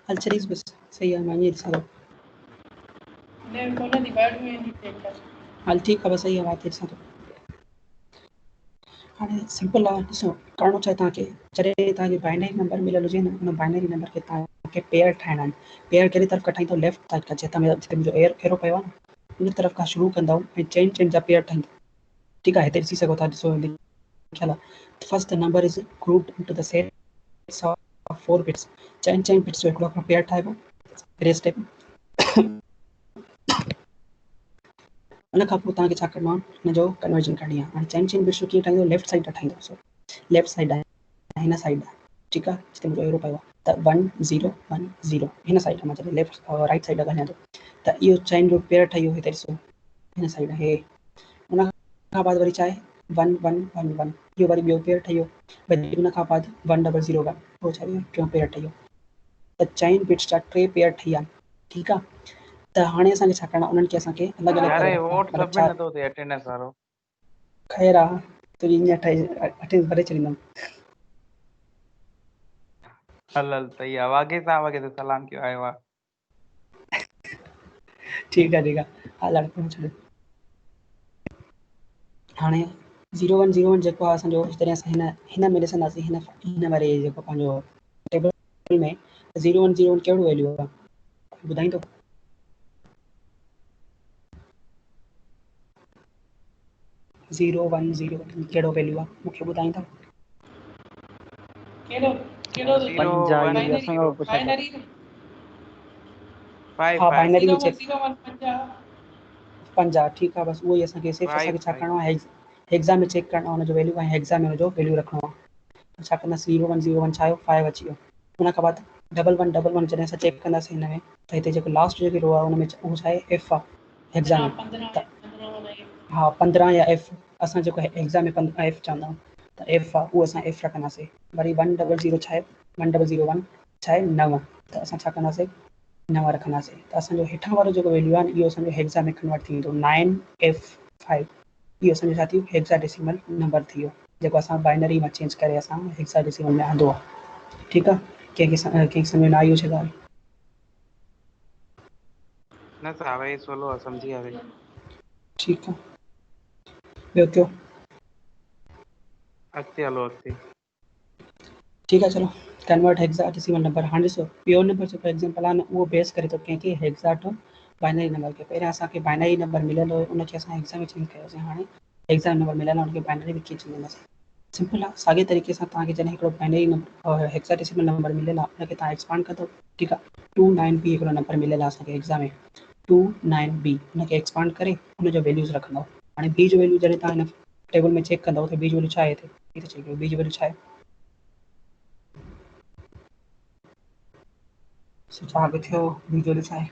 Speaker 1: हल चलीस बस सही है, मैं ये ॾिसां थो।
Speaker 5: हिन में खोलंदी वर्ड में ईंदी चेक कर।
Speaker 1: हल ठीकु आहे, बस सही आहे, बात ॾिसां थो। हाणे सिंपल आहे, ॾिसो करिणो छा आहे तव्हांखे, जॾहिं तव्हांखे बाइनरी नंबर मिलियल हुजे न, उन बाइनरी नंबर खे तव्हांखे पेयर ठाहिणा आहिनि। पेयर कहिड़ी तरफ़ कटाईंदो, लेफ्ट साइड खां, जिते मुंहिंजो एरो पियो आहे न उन तरफ़ खां शुरू कंदव ऐं चेन जा पेयर ठाहींदो, ठीकु आहे। हिते ॾिसी सघो था, ॾिसो लिखियल आहे, first number is grouped into the sets of 4 bits. Chain bits जो हिकिड़ो पेयर ठाहिबो, पहिरें स्टेप। उन खां पोइ तव्हांखे छा करिणो आहे, हिनजो कन्वर्जन करणी आहे। हाणे चेन बिट्स जो कीअं ठाहींदो, लेफ्ट साइड ठाहींदो, सो लेफ्ट साइड आहे, हिन साइड आहे, ठीकु आहे, जिते मुंहिंजो एरो पियो आहे। त 1 0 1 0 हिन साइड आहे, मां जॾहिं लेफ्ट राइट साइड ॻाल्हायां थो, त इहो चेन जो पेयर ठही वियो, हिते ॾिसो हिन साइड आहे। उन खां बाद वरी छा आहे, 1 1 1 1, इहो वरी ॿियो पेयर ठही वियो। वरी उन खां बाद 1 0 0 1, पोइ छा थियो, टियों पेयर ठही वियो। त चेन बिट्स जा 3 पेयर ठही विया, ठीकु आहे। त हाणे असांखे छा करिणो आहे, उन्हनि खे असांखे अलॻि अलॻि
Speaker 3: यार
Speaker 1: करे
Speaker 3: ये
Speaker 1: रखिणो आहे,
Speaker 3: वोट
Speaker 1: मतिलबु
Speaker 3: सबमिट
Speaker 1: 4।
Speaker 3: नथो थिए अटेंडेंस वारो।
Speaker 1: ख़ैर आहे, तुंहिंजी ईअं अटेंडेंस भरे छॾींदुमि।
Speaker 3: हल हल सही आहे, वाघे साहब खे त सलाम कयो आयो आहे।
Speaker 1: ठीकु आहे, ठीकु आहे, हल हाणे छॾो। हाणे 0 1 0 1 जेको आहे असांजो, जॾहिं असां हिन में ॾिसंदासीं, हिन वारे जेको पंहिंजो टेबल में 0 1 0 1 कहिड़ो वैल्यू आहे, ॿुधाईंदो? ज़ीरो वन कहिड़ो वैल्यू आहे, मूंखे ॿुधाईंदो?
Speaker 5: कहिड़ो कहिड़ो
Speaker 3: 0 1
Speaker 2: पंजा,
Speaker 5: बाइनरी
Speaker 3: 0
Speaker 5: बाइनरी
Speaker 3: 5
Speaker 1: हाँ
Speaker 3: 5
Speaker 1: बाइनरी में
Speaker 5: 0
Speaker 1: चेक
Speaker 5: 1 0 1
Speaker 1: पंजा, ठीकु आहे, बसि उहो ई असांखे सिर्फ़ु
Speaker 3: 5
Speaker 1: असांखे छा
Speaker 3: 5
Speaker 1: करिणो आहे, हेक्सा में चेक करिणो आहे हुनजो वैल्यू, ऐं हेक्सा में हुनजो वैल्यू रखिणो आहे। छा कंदासीं, 0 1 0 1 छा आयो, 5 अची वियो। हुन खां बाद 1 1 1 1 जॾहिं असां चेक कंदासीं हिन में, त हिते जेको लास्ट जेकी रो आहे हुन में उहो छा आहे, एफ आहे हेक्सा में।
Speaker 5: 15
Speaker 1: त
Speaker 5: 15
Speaker 1: हा 15 या एफ, असां जेको हेक्सा में 15 एफ चवंदा आहियूं, त एफ आहे, उहो असां एफ रखंदासीं। वरी 1 0 0 छा आहे, 1 0 0 1 छा आहे, 9, त असां छा कंदासीं, 9 रखंदासीं। त असांजो हेठां वारो जेको वैल्यू आहे इहो असांजो हेक्सा में कन्वर्ट थी वेंदो, 9 F5। इहो असांजो छा थी वियो, हेक्सा डेसिमल नंबर थी वियो, जेको असां बाइनरी मां चेंज करे असां हेक्सा डेसिमल में आंदो आहे, ठीकु आहे। कंहिंखे सम्झ में न आई हुजे ॻाल्हि?
Speaker 3: न सावे सोलो समझी आवे
Speaker 1: ठीकु आहे ॿियो कयो
Speaker 3: अॻिते हलो अॻिते
Speaker 1: ठीकु आहे चलो कन्वर्ट हेक्साडेसिमल नंबर हाणे ॾिसो ॿियो नंबर जेको एग्जाम्पल आहे न उहो बेस करे थो कंहिंखे हेक्सा टू बाइनरी नंबर खे पहिरियां असांखे बाइनरी नंबर मिलियल हुयो उनखे असां हेक्सा में चेंज कयोसीं हाणे हेक्सा नंबर मिलियल आहे उनखे बाइनरी में कीअं चेंज कंदासीं सिंपल आहे साॻे तरीक़े सां तव्हांखे जॾहिं हिकिड़ो बाइनरी नंबर हेक्साडेसिमल नंबर मिलियल आहे उनखे तव्हां एक्सपांड कंदो ठीकु आहे 29B हिकिड़ो नंबर मिलियल आहे असांखे एग्ज़ाम में 29B हुनखे एक्सपांड करे हुनजो वैल्यूज़ रखंदव हाणे बी जो वैल्यू जॾहिं तव्हां हिन टेबल में चेक कंदव त बी जो वैल्यू छा आहे हिते हिते चेक कयो बी जो वैल्यू छा आहे छा बि थियो बी जो वैल्यू छा आहे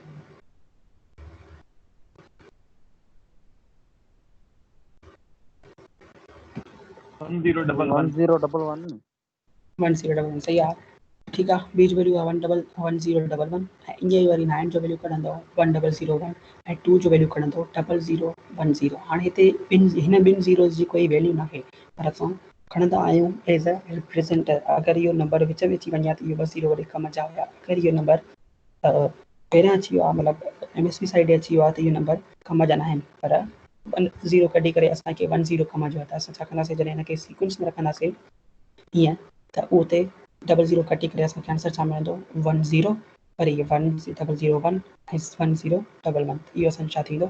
Speaker 4: 1011
Speaker 2: 1011
Speaker 1: 1011 सही आहे ठीकु आहे बी जो वैल्यू आहे 1011 ऐं ईअं ई वरी 9 जो वैल्यू कढंदव 1001 ऐं 2 जो वैल्यू कढंदव 0010 हाणे हिते हिन ॿिनि ज़ीरोज़ जी कोई वैल्यू न आहे पर असां खणंदा आहियूं एज़ अ रिप्रेज़ेंटर अगरि इहो नंबर विच में अची वञे त इहो 2 ज़ीरो वरी कम जा हुया अगरि इहो नंबर पहिरियां अची वियो आहे मतिलबु MSB साइड अची वियो आहे त इहो नंबर कम जा न आहिनि पर 0 कढी करे असांखे 10 कम जो आहे त असां छा कंदासीं जॾहिं हिनखे सीक्वेंस में रखंदासीं ईअं त उते 00 कटी करे असांखे आंसर छा मिलंदो 10 पर इहे 1001 ऐं 1011 इहो असांजो छा थींदो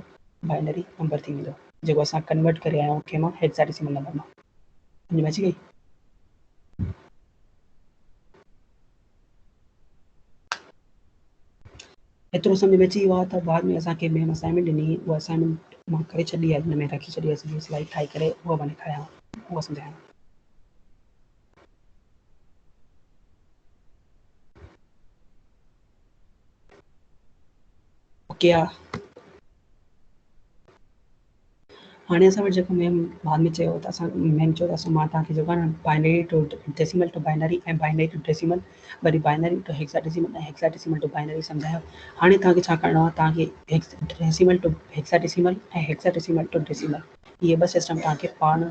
Speaker 1: बाइनरी नंबर थी वेंदो जेको असां कन्वर्ट करे आया आहियूं कंहिं मां हेक्साडेसिमल नंबर मां सम्झ में अची गई एतिरो सम्झ में अची वियो आहे त बाद में असांखे मैम असाइनमेंट ॾिनी उहा असाइनमेंट मां करे छॾी आहे हिन में रखी छॾी आहे सॼी स्लाइड ठाहे करे उहा मां ॾेखारियां उहा सम्झायां ओके आहे हाणे असां वटि जेको मैम बाद में चयो त असां मैम चयो त असां मां तव्हांखे जेको आहे न binary to decimal to binary ऐं बाइनरी टू डेसिमल वरी बाइनरी टू हेक्साडेसिमल ऐं हेक्साडेसिमल टू बाइनरी सम्झायो हाणे तव्हांखे छा करिणो आहे तव्हांखे डेसिमल टू हेक्साडेसिमल ऐं हेक्साडेसिमल टू डेसिमल इहे ॿ सिस्टम तव्हांखे पाण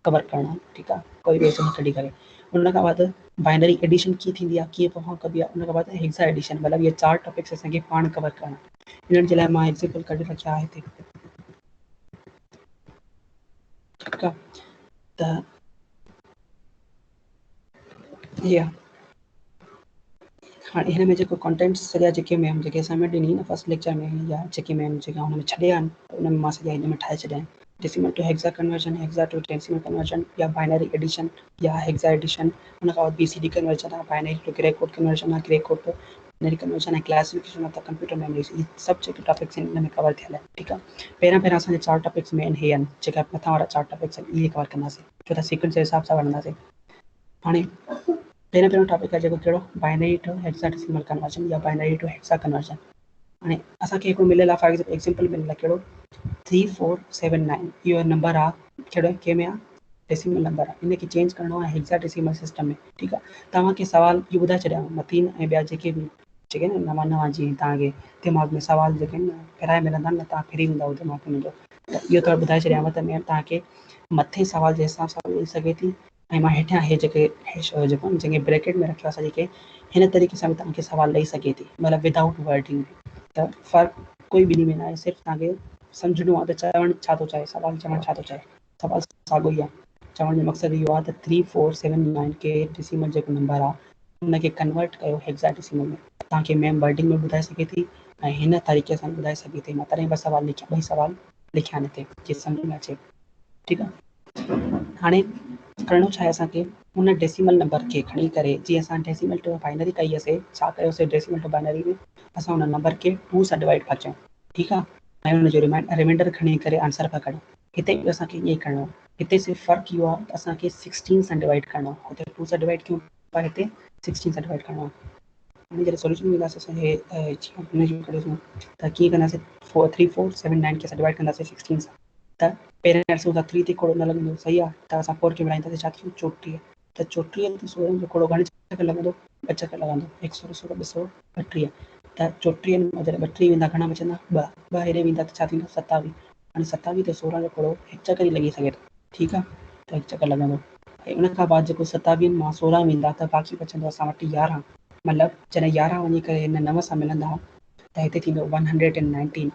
Speaker 1: कवर करणा आहिनि ठीकु आहे कोई ॿियो सिस्टम कढी करे उन खां बाद बाइनरी एडिशन कीअं थींदी आहे कीअं परफॉर्म कबी आहे उन खां बाद हेक्सा एडिशन मतिलबु इहे 4 टॉपिक्स असांखे पाण कवर करणा हिननि जे लाइ मां एग्ज़ाम्पल कढी रखिया आहे हिते ठीकु आहे त इहा हाणे हिन में जेको कॉन्टेंट्स सॼा जेके मैम जेके असाइनमेंट ॾिनी न फर्स्ट लेक्चर में या जेके मैम जेका हुन में छॾिया आहिनि उन में मां सॼा हिन में ठाहे छॾिया आहिनि decimal to hexa conversion hexa to decimal conversion या बाइनरी एडिशन या हेक्सा एडिशन उन खां बाद BCD कन्वर्जन आहे binary to gray code conversion आहे gray code to binary conversion ऐं classification of the computer memories इहे सभु जेके टॉपिक्स आहिनि हिन में कवर थियल आहिनि ठीकु आहे पहिरियां असांजे 4 टॉपिक्स मेन हे आहिनि जेका मथां वारा 4 टॉपिक्स आहिनि इहे कवर कंदासीं छो त सीक्वेंस जे हिसाब सां वठंदासीं हाणे पहिरियों टॉपिक आहे जेको कहिड़ो बाइनरी टू हेक्साडेसिमल कन्वर्जन या बाइनरी टू हेक्सा कन्वर्जन हाणे असांखे हिकिड़ो मिलियल आहे फॉर एग्जाम्पल मिलियल आहे कहिड़ो 3479 इहो नंबर आहे कहिड़ो कंहिं में आहे डेसिमल नंबर आहे इनखे चेंज करिणो आहे हेक्साडेसिमल सिस्टम में ठीकु आहे तव्हांखे सवाल इहो ॿुधाए छॾियां मतीन ऐं ॿिया जेके बि नवां जीअं तव्हांखे दिमाग़ में सवाल जेके आहिनि न फिराए मिलंदा न तव्हां फिरी वेंदव दिमाग़ में मुंहिंजो त इहो थोरो ॿुधाए छॾियांव त मैम तव्हांखे मथे सवाल जे हिसाब सां ॾेई सघे थी ऐं मां हेठियां हे जेके जेको जंहिंखे ब्रैकेट में रखियो आहे जेके हिन तरीक़े सां बि तव्हांखे सवाल ॾेई सघे थी मतिलबु विदाउट वर्डिंग त फ़र्क़ु कोई ॿिन्ही में न आहे सिर्फ़ु तव्हांखे सम्झणो आहे त चवणु छा थो चाहे सवाल चवणु छा थो चाहे सवाल साॻियो ई आहे चवण जो मक़सदु इहो आहे त 3479 के डेसिमल जेको नंबर आहे हुनखे कन्वर्ट कयो हेक्साडेसिमल में तव्हांखे मैम वर्डिंग में ॿुधाए सघे थी ऐं हिन तरीक़े सां ॿुधाए सघे थी मां तॾहिं ॿ सवाल लिखिया 2 सवाल लिखिया आहिनि हिते जीअं सम्झ में अचे ठीकु आहे हाणे करिणो छा आहे असांखे हुन डेसिमल नंबर खे खणी करे जीअं असां डेसिमल टू बाइनरी कई हुईसीं छा कयोसीं डेसिमल टू बाइनरी में असां हुन नंबर खे 2 सां डिवाइड था कयूं ठीकु आहे ऐं हुनजो रिमाइंडर खणी करे आंसर पिया कयूं हिते बि असांखे ईअं ई करिणो आहे हिते सिर्फ़ु फ़र्क़ु इहो आहे त असांखे 16 सां डिवाइड करिणो आहे हुते 2 सां डिवाइड कयूं पर हिते 16 सां डिवाइड करिणो आहे हाणे जॾहिं सोल्यूशन ईंदासीं असांखे हुनजो करियोसीं त कीअं कंदासीं 3479 खे असां डिवाइड कंदासीं 16 सां त पहिरियों ॾिसूं था 3 ते खोड़ो न लॻंदो सही आहे त असां 4 खे मिलाईंदासीं छा थींदो 34 त 34 ते 16 जो खोड़ो घणे चकर लॻंदो 2 चकर लॻंदो 116 232 त 34 में जॾहिं 32 वेंदा घणा बचंदा 2 हेॾे वेंदा त छा थींदो 27 हाणे 27 ते 16 जो खोड़ो 1 चकर ई लॻी सघे थो ठीकु आहे त 1 चकर लॻंदो ऐं उन खां बाद जेको 27 मां 16 वेंदा त बाक़ी बचंदो असां वटि 11 मतिलबु जॾहिं 11 वञी करे हिन 9 सां मिलंदा त हिते थींदो 119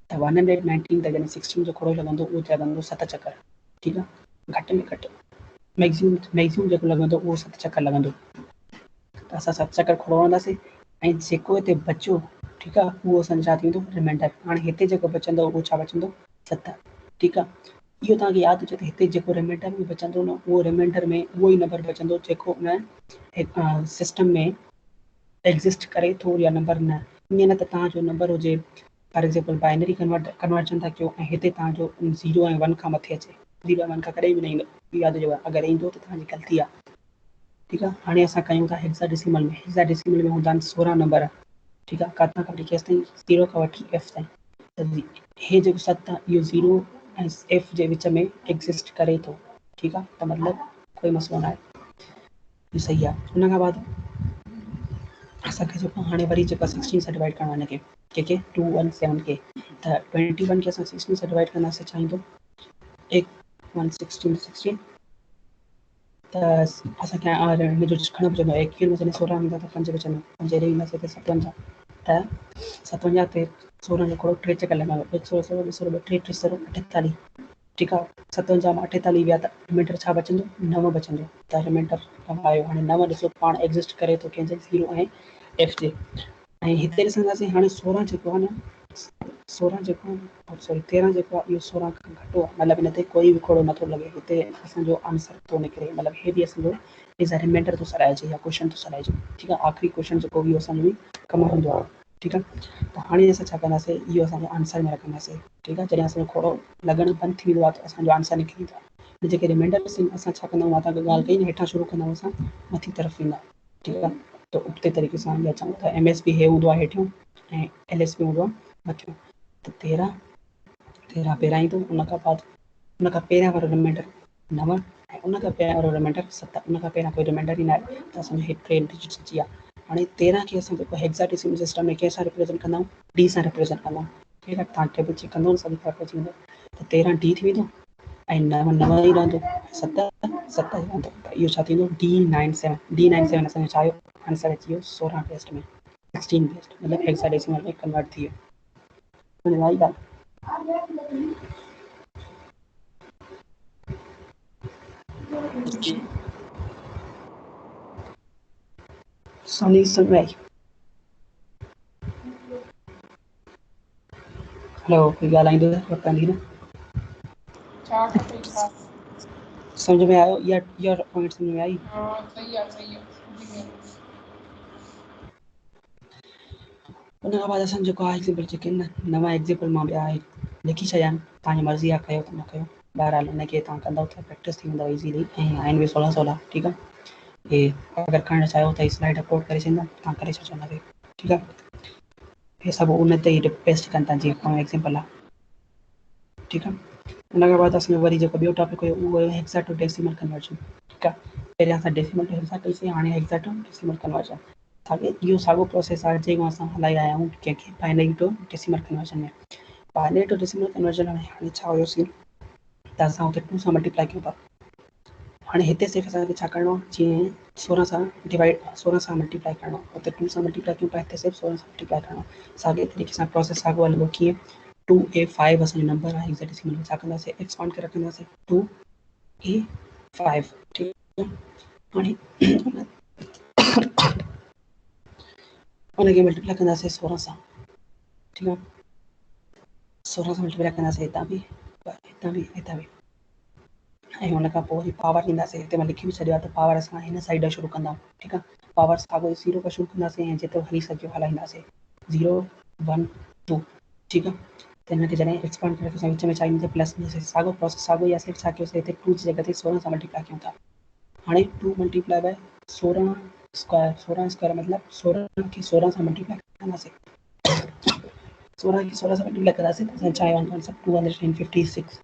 Speaker 1: त 119 त जॾहिं 16 जो खोड़ो लॻंदो उहो लॻंदो 7 चकर, ठीकु आहे, घटि में घटि मैक्सिमम जेको लॻंदो उहो 7 चकर लॻंदो। त असां 7 चकर खोड़ो हणंदासीं ऐं जेको हिते बचियो, ठीकु आहे, उहो असांजो छा थींदो रिमाइंडर। हाणे हिते जेको बचंदो उहो छा बचंदो 7, ठीकु आहे। इहो तव्हांखे यादि हुजे त हिते जेको रिमाइंडर में बचंदो न, उहो रिमाइंडर में उहो ई नंबर बचंदो जेको उन सिस्टम में एग्ज़िस्ट करे थो या नंबर न। ईअं न त तव्हांजो नंबर हुजे, फॉर एग्ज़ाम्पल बाइनरी कन्वर्जन था कयो ऐं हिते तव्हांजो 0 ऐं 1 खां मथे अचे, 0 ऐं 1 खां कॾहिं बि न ईंदो, यादि हुजेव। अगरि ईंदो त तव्हांजी ग़लती आहे, ठीकु आहे। हाणे असां कयूं था हेक्साडेसिमल में। हेक्साडेसिमल में हूंदा आहिनि 16 नंबर, ठीकु आहे, किथां खां वठी केसि ताईं 0 खां वठी F ताईं। त हे जेको 7 आहे इहो 0 ऐं F जे विच में एग्ज़िस्ट करे थो, ठीकु आहे, त मतिलबु कोई मसइलो न आहे, इहो सही आहे। हुन खां बाद असांखे जेको हाणे वरी जेको 16 सां डिवाइड करणो आहे हिनखे के 217 खे, त 21 खे असां 16 सां डिवाइड कंदासीं, छा ईंदो 116 त असांखे हिनजो खणणु पवंदो। 21 में जॾहिं 16 ईंदा त 5 बचंदा, 5 हेॾे ईंदासीं त 57, त 57 ते 16 जो खोड़ो 3 चकर लॻंदो, 116 2 3 3 48, ठीकु आहे। 57 मां 48 विया त रिमाइंडर छा बचंदो 9 बचंदो, त रिमाइंडर आयो। हाणे 9 ॾिसो पाण एग्ज़िस्ट करे थो कंहिंजे 0 ऐं F जे। ऐं हिते ॾिसंदासीं हाणे 16 जेको आहे न, 16 जेको सॉरी 13 जेको आहे इहो 16 खां घटि आहे, मतिलबु हिन ते कोई बि खोड़ो नथो लॻे। हिते असांजो आंसर थो निकिरे, मतिलबु हे बि असांजो एज़ अ रिमाइंडर थो सराइजे या क्वेश्चन थो सराइजे, ठीकु आहे। आख़िरी क्वेश्चन जेको बि असांजो बि कमु हूंदो आहे, ठीकु आहे। त हाणे असां छा कंदासीं, इहो असांजो आंसर में रखंदासीं, ठीकु आहे। जॾहिं असांजो खोड़ो लॻणु बंदि थी वेंदो आहे त असांजो आंसर निकिरी वेंदो आहे। जेके रिमाइंडर असां छा कंदा आहियूं, मां तव्हांखे ॻाल्हि कई न, हेठां शुरू कंदा आहियूं असां मथी तरफ़ वेंदा, ठीकु आहे। त उबते तरीक़े सां इहा चऊं त MSB हे हूंदो आहे हेठियों ऐं LSB हूंदो आहे मथियों। त 13 पहिरियां ईंदो, उन खां पहिरियां वारो रिमाइंडर 9 ऐं उन खां पहिरियां वारो रिमाइंडर 7। उन खां पहिरियां कोई रिमाइंडर ई न आहे, त असांजो हे 3 डिजिट अची आहे। हाणे 13 खे असां जेको हेक्साडेसिमल सिस्टम में कंहिंसां रिप्रेज़ेंट कंदा आहियूं, D सां रिप्रेज़ेंट कंदा आहियूं, ठीकु आहे। तव्हां टेबल चेक कंदो न, सभु फ़र्क़ु अची वेंदो। त 13 D थी वेंदो ऐं 9 ई रहंदो, 7 ई रहंदो। त इहो छा थींदो D97 असांजो छा आयो आंसर अची वियो 16 बेस्ट में, 16 बेस्ट मतिलबु हेक्साडेसिमल में कन्वर्ट थी वियो। सम्झ में आई ॻाल्हि? सोनी सुन में आई? हेलो, कोई ॻाल्हाईंदो त कंदी न?
Speaker 5: छा खपे छा?
Speaker 1: सम्झ में आयो? इहा पॉइंट सम्झ में आई?
Speaker 5: हाँ सही है समझी वियमि।
Speaker 1: उन खां बाद असां जेको आहे एग्ज़ाम्पल जेके नवां एग्ज़ाम्पल मां ॿिया लिखी छॾिया आहिनि, तव्हांजी मर्ज़ी आहे कयो त न कयो, बहरहाल हुनखे तव्हां कंदव त प्रैक्टिस थी वेंदव इज़ीली ऐं आहिनि बि 16 ठीकु आहे। हे अगरि करणु चाहियो त स्लाइड अपलोड करे छॾींदा, तव्हां करे छॾिजो हुनखे, ठीकु आहे। हे सभु उन ते ई पेस्ट कनि था जीअं एग्ज़ाम्पल आहे, ठीकु आहे। हुन खां बाद असांजो वरी जेको ॿियो टॉपिक हुयो उहो हुयो हेक्सा टू डेसिमल कन्वर्जन, ठीकु आहे। पहिरियां असां डेसिमल टू हेक्सा कईसीं, हाणे हेक्सा टू डेसिमल कन्वर्जन। इहो साॻियो प्रोसेस आहे जेको असां हलाई आया आहियूं कंहिंखे बाइनरी टू डेसिमल कन्वर्जन में। बाइनरी टू डेसिमल कन्वर्जन हाणे छा हुयोसीं त असां हुते 2 सां मल्टीप्लाई कयूं था। हाणे हिते सिर्फ़ु असांखे छा करिणो आहे, जीअं 16 सां मल्टीप्लाई करिणो आहे, हुते 2 सां मल्टीप्लाई कयूं था, हिते सिर्फ़ु 16 सां मल्टीप्लाई करिणो आहे। साॻे तरीक़े सां प्रोसेस साॻियो हलंदो, कीअं 2A5 असांजो नंबर आहे हेक्साडेसिमल में, छा कंदासीं एक्सपांड करे रखंदासीं 2A5, ठीकु आहे। हाणे उनखे मल्टीप्लाई कंदासीं 16 सां, ठीकु आहे। 16 सां मल्टीप्लाई कंदासीं हितां बि हितां बि ऐं हुन खां पोइ वरी पावर ॾींदासीं। हिते मां लिखी बि छॾियो आहे त पावर असां हिन साइड शुरू कंदा आहियूं, ठीकु आहे। पावर साॻियो 0 खां शुरू कंदासीं ऐं जेतिरो हली सघियो हलाईंदासीं 0 1 2, ठीकु आहे। त हिनखे जॾहिं एक्सपांड करे असां विच में छा ईंदो प्लस ईंदो, साॻियो प्रोसेस साॻियो ई आहे, सिर्फ़ु छा कयोसीं हिते 2 जी जॻह ते 16 सां मल्टीप्लाई कयूं था। हाणे 2 मल्टीप्लाई बाय 16 स्क्वायर मतिलबु 16 खे 16 सां मल्टीप्लाई कंदासीं। 16 खे 16 सां मल्टीप्लाई कंदासीं त असांजो छा आयो आंसर 256।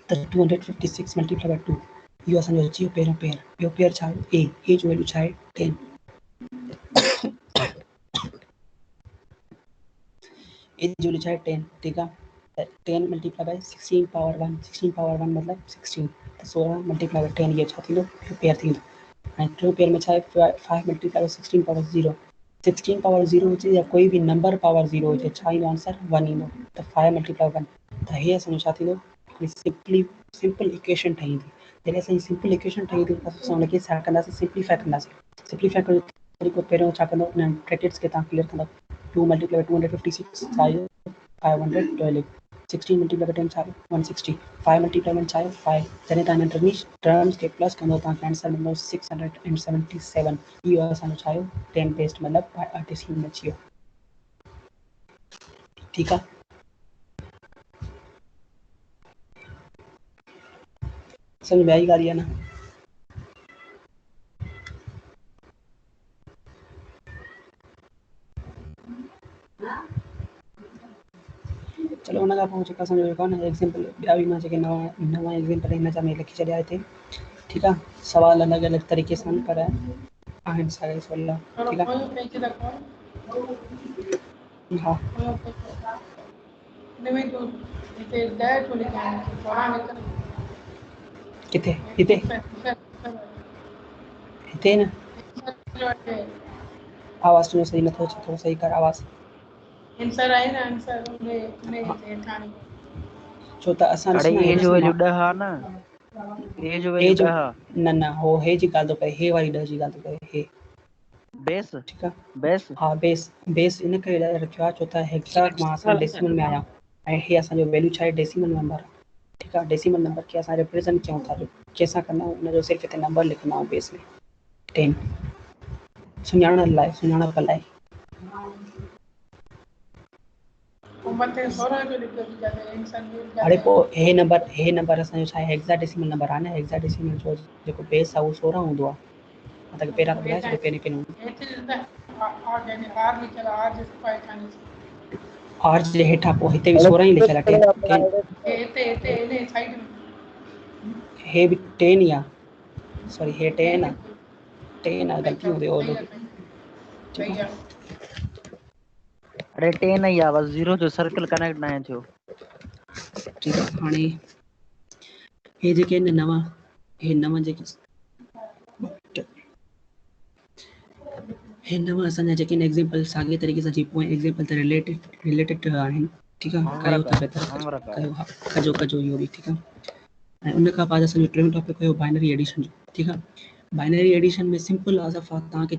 Speaker 1: त 256 मल्टीप्लाई बाय 2 इहो असांजो अची वियो पहिरियों पेयर। ॿियो पेयर छा आहे ए जो वैल्यू छा आहे 10। ए जो वैल्यू छा आहे 10, ठीकु आहे। त 10 मल्टीप्लाई बाय 16 पावर 1, 16 पावर 1 मतिलबु 16, त 16 मल्टीप्लाई बाय 10 इहो छा थींदो पेयर थींदो। ऐं टियों पेयर में छा आहे 5 मल्टीप्लाई बाय 16 पावर 0, 16 पावर 0 हुजे या कोई भी नंबर पावर 0 हुजे छा ईंदो आंसर 1 ईंदो त 5 मल्टीप्लाई 1 त हे असांजो छा थींदो सिंपल इक्वेशन ठही ईंदी जॾहिं असांजी सिंपल इक्वेशन ठही ईंदी त असां हुनखे छा कंदासीं सिंप्लीफाई करण जो तरीक़ो पहिरियों छा कंदो उन ब्रैकेट्स खे तव्हां क्लियर कंदो 2 मल्टीप्लाई 256 छा आहे 512 16 मल्टीप्लाई 10 छा आहे 160 5 मल्टीप्लाई 1 छा आहे 5 जॾहिं तव्हां हिन टर्म्स खे प्लस कंदो तव्हांखे आंसर मिलंदो 677 इहो असांजो छा आहे 10 बेस्ड मतिलबु डेसिमल में अची वियो ठीकु आहे समझ में आई ॻाल्हि आहे न चलो हुन खां पोइ जेका असांजो जेको आहे न एग्ज़ाम्पल ॿिया बि मां जेके नवां एग्ज़ाम्पल हिन जा में लिखी छॾिया हिते ठीकु आहे सवाल अलॻि अलॻि तरीक़े सां पर आहिनि सारा सवाल ठीकु आहे हा किथे हिते हिते न आवाज़ तुंहिंजो सही नथो अचे थोरो सही कर आवाज़
Speaker 5: आंसर आहे न आंसर उन
Speaker 1: छो त असां
Speaker 2: अरे
Speaker 1: ॾिस
Speaker 2: ये
Speaker 1: न
Speaker 2: जो
Speaker 1: हेॾे
Speaker 2: 10 आहे न ये जो
Speaker 1: हे जो
Speaker 2: 10
Speaker 1: न हो हे जी ॻाल्हि थो करे हे वारी 10 जी ॻाल्हि थो करे हे
Speaker 2: बेस
Speaker 1: ठीकु आहे
Speaker 2: बेस
Speaker 1: हा बेस इन करे रखियो आहे छो त हेक्सा मां असां डेसिमल में आहियां ऐं हे असांजो वैल्यू छा आहे डेसिमल नंबर ठीकु आहे डेसिमल नंबर खे असां रिप्रेज़ेंट कयूं था कंहिंसां कंदा आहियूं उनजो सिर्फ़ु हिते नंबर लिखंदा आहियूं बेस में 10 सुञाणप लाइ अरे पोइ हे नंबर असांजो छा आहे हेक्साडेसिमल नंबर आहे न हेक्साडेसिमल जो जेको बेस आहे उहो 16 हूंदो आहे मां तव्हांखे पहिरां ॿुधाए छॾियो पहिरियों आर जे हेठां पोइ हिते बि 16 ई लिखियल आहे हे बि 10 ई आहे सॉरी हे 10 आहे गलती हूंदी ओलो ठीकु आहे
Speaker 2: अरे 10 ही आहे बस 0 जो सर्कल कनेक्ट न आहे थियो
Speaker 1: ठीकु आहे हाणे हे जेके आहिनि नवां जेके हे नवां असांजा जेके आहिनि एग्ज़ाम्पल साॻिए तरीक़े सां जीअं पोइ एग्ज़ाम्पल त रिलेटेड आहिनि ठीकु आहे कयो था बहितर कयो हा कजो इहो बि ठीकु आहे ऐं उन खां बाद असांजो टियों टॉपिक हुयो बाइनरी एडिशन जो ठीकु आहे बाइनरी एडिशन में सिंपल आहे सफ़ा तव्हांखे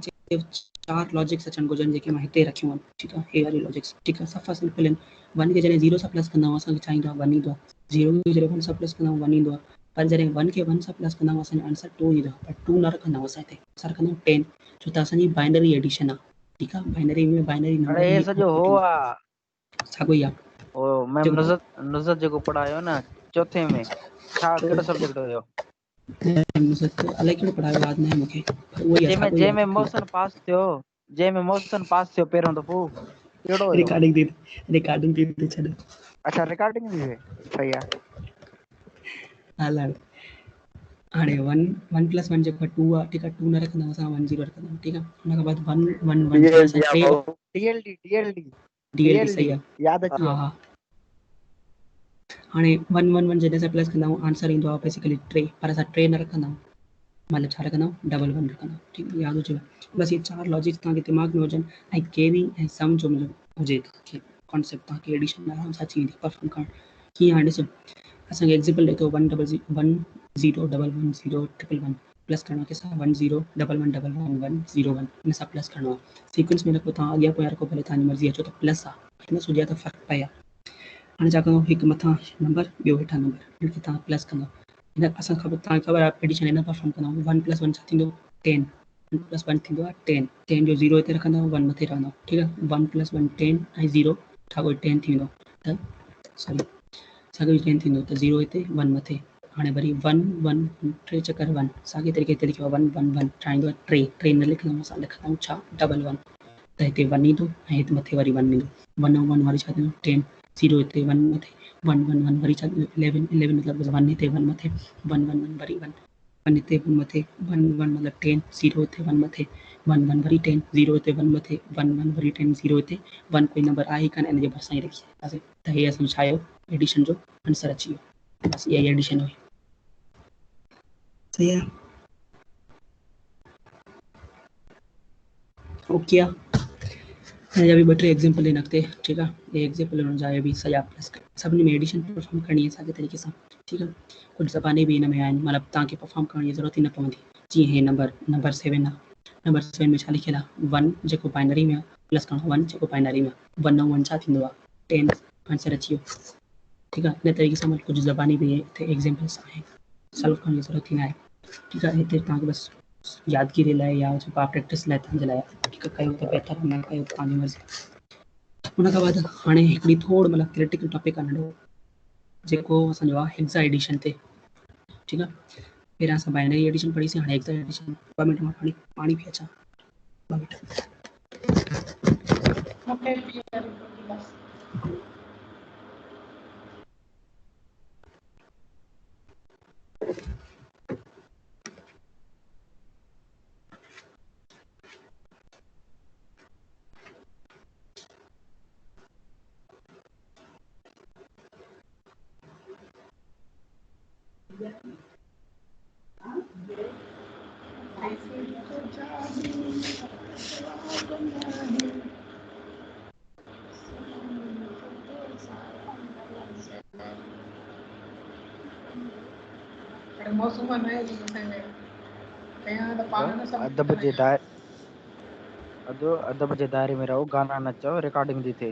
Speaker 1: 4 लॉजिक्स अचणु घुरजनि जेके मां हिते रखियूं आहिनि ठीकु आहे हे वारी लॉजिक्स ठीकु आहे सफ़ा सिंपल आहिनि 1 खे जॾहिं 0 सां प्लस कंदा आहियूं असांखे छा ईंदो आहे 1 ईंदो आहे 0 खे जॾहिं 1 सां प्लस कंदा आहियूं 1 ईंदो आहे पर जॾहिं 1 खे 1 सां प्लस कंदा आहियूं असांजो आंसर 2 ईंदो आहे पर 2 न रखंदा आहियूं असां हिते असां रखंदा आहियूं 10 छो त असांजी बाइनरी एडिशन आहे ठीकु आहे बाइनरी में बाइनरी
Speaker 2: अरे ये सॼो हो
Speaker 1: नंबर
Speaker 2: आहे
Speaker 1: साॻियो ई आहे
Speaker 2: ओ मैम नुज़त जेको पढ़ायो न चौथे में छा कहिड़ो सब्जेक्ट हुयो
Speaker 1: अलाए कहिड़ो पढ़ायो यादि न आहे मूंखे उहो ई आहे साॻियो ई
Speaker 2: जंहिंमें
Speaker 1: आहे
Speaker 2: मोशन पास थियो पहिरियों दफ़ो कहिड़ो हुयो
Speaker 1: रिकॉर्डिंग थी छॾ
Speaker 2: अच्छा रिकॉर्डिंग बि हुई सही आहे
Speaker 1: हल हाणे 1 + 1 जेको 2 आहे ठीकु आहे 2 न रखंदा असां 1 0 रखंदा आहियूं ठीकु आहे हुन खां बाद 1 1 1 DLD सही आहे
Speaker 2: यादि अची
Speaker 1: हा हाणे 1 1 1 जॾहिं असां प्लस कंदा आहियूं आंसर ईंदो आहे बेसिकली 3 पर असां 3 न रखंदा आहियूं मतिलबु छा रखंदा आहियूं डबल 1 रखंदा आहियूं ठीकु आहे यादि हुजे बसि इहे 4 लॉजिक्स तव्हांखे दिमाग़ में हुजनि ऐं केरी ऐं सम जो हुजे तव्हांखे कॉन्सेप्ट तव्हांखे एडिशन आराम सां अची वेंदी परफॉर्म करणु कीअं हाणे ॾिसो असांखे एग्ज़ाम्पल ॾिठो 1 0 1 0 1 1 0 1 1 प्लस करणो आहे कंहिंसां 1 0 1 1 1 1 1 0 1 हिन सां प्लस करणो आहे सीक्वेंस में रखो तव्हां अॻियां पोयां रखो भले तव्हांजी मर्ज़ी अचो त प्लस आहे हिन सुॼा त फ़र्क़ु पए आहे हाणे छा कंदो हिकु मथां नंबर ॿियो हेठां नंबर हिनखे तव्हां प्लस कंदो हिन असां तव्हांखे ख़बर आहे एडिशन हिन परफॉर्म कंदा आहियूं 1 + 1 छा थींदो 10 1 + 1 थींदो आहे 10 10 जो 0 हिते रखंदा आहियूं 1 मथे रहंदो ठीकु आहे 1 + 1 10 ऐं 0 ठाको 10 थींदो त सॉरी साॻियो 10 थींदो त 0 हिते 1 मथे हाणे वरी 1 1 3 चकर 1 साॻिए तरीक़े हिते लिखियो आहे 1 1 1 ठाहींदो आहे 3 न लिखंदा आहियूं असां लिखंदा आहियूं छा डबल 1 त हिते 1 ईंदो ऐं हिते मथे वरी 1 ईंदो 1 ऐं 1 वारी छा थींदो 10 0 हिते 1 मथे 1 1 1 वरी छा 11 11 मतिलबु 1 हिते 1 मथे 1 1 1 वरी 1 1 हिते 1 मथे 1 1 मतिलबु 10 0 हिते 1 मथे 1 1 वरी 10 0 हिते 1 मथे 1 1 वरी 10 0 हिते 1 कोई नंबर आहे ई कान हिन जे भरिसां ई रखी छॾींदासीं त हे असांजो छा आयो एडिशन जो आंसर अची वियो बसि इहा ई एडिशन हुई सही आहे ओके आहे हिन जा बि 2-3 एग्जाम्पल ॾेई नखते ठीकु आहे। हे एग्जाम्पल हुन जा बि सॼा प्लस सभिनी में एडिशन परफॉर्म करणी आहे साॻे तरीक़े सां ठीकु आहे। कुझु ज़बानी बि हिन में आहिनि मतिलबु तव्हांखे परफॉर्म करण जी ज़रूरत ई न पवंदी। जीअं हे नंबर 7 आहे। नंबर 7 में छा लिखियलु आहे 1 जेको बाइनरी में आहे प्लस करणो 1 जेको बाइनरी में आहे 1 ऐं 1 छा थींदो आहे 10 आंसर अची वियो ठीकु आहे। इन तरीक़े सां कुझु ज़बानी बि हिते एग्जाम्पल्स आहिनि सॉल्व करण जी ज़रूरत ई न आहे ठीकु आहे। हिते तव्हांखे बसि यादगिरी लाइ या जेको आहे प्रैक्टिस लाइ तव्हांजे लाइ ठीकु आहे। कयो त बहितर न कयो त तव्हांजी मर्ज़ी। हुन खां बाद हाणे हिकिड़ी थोरो मतिलबु क्रिटिकल टॉपिक आहे नंढो जेको असांजो आहे हेक्सा एडिशन ते ठीकु आहे। पहिरियां असां बाइनरी एडिशन पढ़ीसीं हाणे हेक्सा एडिशन। 2 मिंट मां पाणी पी अचां 2 मिंट।
Speaker 5: मूंखे बि बस मौसम न आहे जी कयां त पाण न
Speaker 2: अदब जे दायरे अदब जे दायरे में रहो। गाना न चओ रिकॉर्डिंग थी थिए।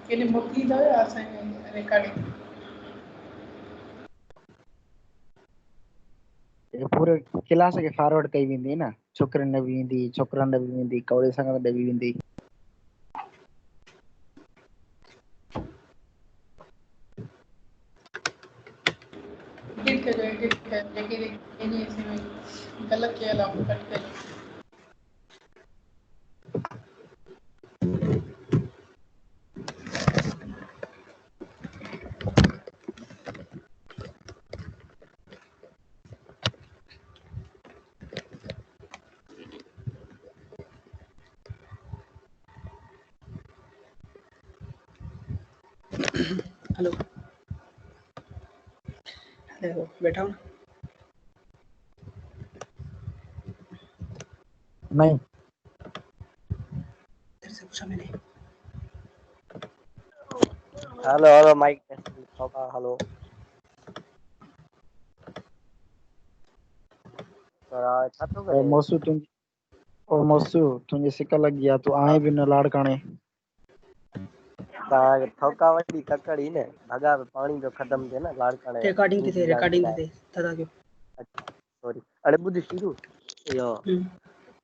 Speaker 5: केॾी मोटी अथव असांजी रिकॉर्डिंग
Speaker 2: पूरे क्लास खे फॉरवर्ड कई वेंदी न। छोकिरनि ॾे बि वेंदी छोकिरनि ॾे बि वेंदी कौड़े संग ॾे बि वेंदी।
Speaker 5: एडिट कजो जेके ग़लति कयल आहे कट कजो।
Speaker 1: हेलो हेलो बैठा हो
Speaker 2: नहीं
Speaker 1: तेरे से पूछा मैंने।
Speaker 6: हेलो माइक टेस्ट होगा। हेलो छा थो
Speaker 2: ओ
Speaker 6: करे?
Speaker 2: मौसू तुंहिंजी सिक लॻी आहे। तूं आए बि न लाड़काणे।
Speaker 6: तव्हांखे थोका वठी ककड़ी न भॻा पाणी जो ख़तम थिए न लाड़काणे
Speaker 1: रिकॉर्डिंग थी थिए रिकॉर्डिंग थी थिए दादा कयो।
Speaker 6: सॉरी अरे ॿुध शीरू इहो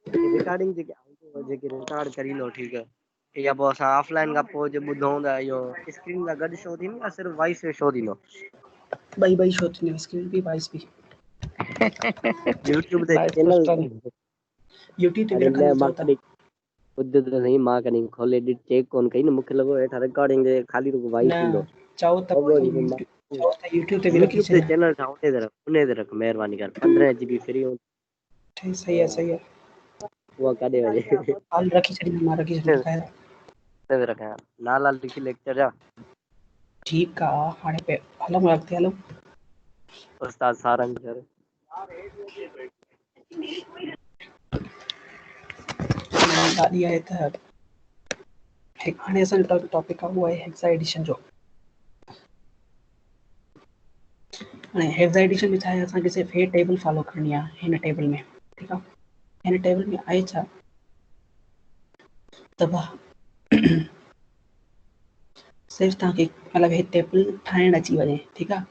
Speaker 6: रिकॉर्डिंग जेकी रिकॉर्ड करी लो ठीकु आहे। या पोइ असां ऑफलाइन खां पोइ जे ॿुधूं त इहो स्क्रीन सां गॾु शो थींदी या सिर्फ़ु वॉइस शो थींदो?
Speaker 1: ॿई शो थींदियूं स्क्रीन बि वॉइस बि।
Speaker 6: यूट्यूब ते
Speaker 2: नाइस
Speaker 6: चैनल
Speaker 2: क्वेश्चन।
Speaker 1: यूट्यूब ते बि
Speaker 6: अरे न
Speaker 1: रखंदा
Speaker 6: मां
Speaker 1: चओ था।
Speaker 6: कॾहिं ॿुध त सही मां कॾहिं खोले चेक कोन कई न। मूंखे लॻो हेठां रिकॉर्डिंग जे ख़ाली वॉइस ईंदो।
Speaker 1: चओ त यूट्यूब ते बि रखी
Speaker 6: यूट्यूब ते
Speaker 1: छॾियो।
Speaker 6: चैनल ठाहे उन ते रख महिरबानी कर 15 GB फ्री
Speaker 1: सही आहे
Speaker 6: उहा काॾे वञे।
Speaker 1: हाल रखी छॾींदुमि मां रखी छॾींदुमि
Speaker 6: रखां नाला लिखी लेक्चर जा।
Speaker 1: ठीकु आहे हाणे पे हलूं अॻिते हलूं।
Speaker 6: उस्ताद सारंग सर
Speaker 1: ॻाल्हि इहा आहे त हाणे असांजो टॉपिक आहे उहो आहे हेक्सा एडिशन जो। हाणे हेक्सा एडिशन में छा आहे असांखे सिर्फ़ु हे टेबल फॉलो करणी आहे हिन टेबल में ठीकु आहे। हिन टेबल में आहे छा त सिर्फ़ु तव्हांखे मतिलबु हे टेबल ठाहिणु अची वञे ठीकु आहे।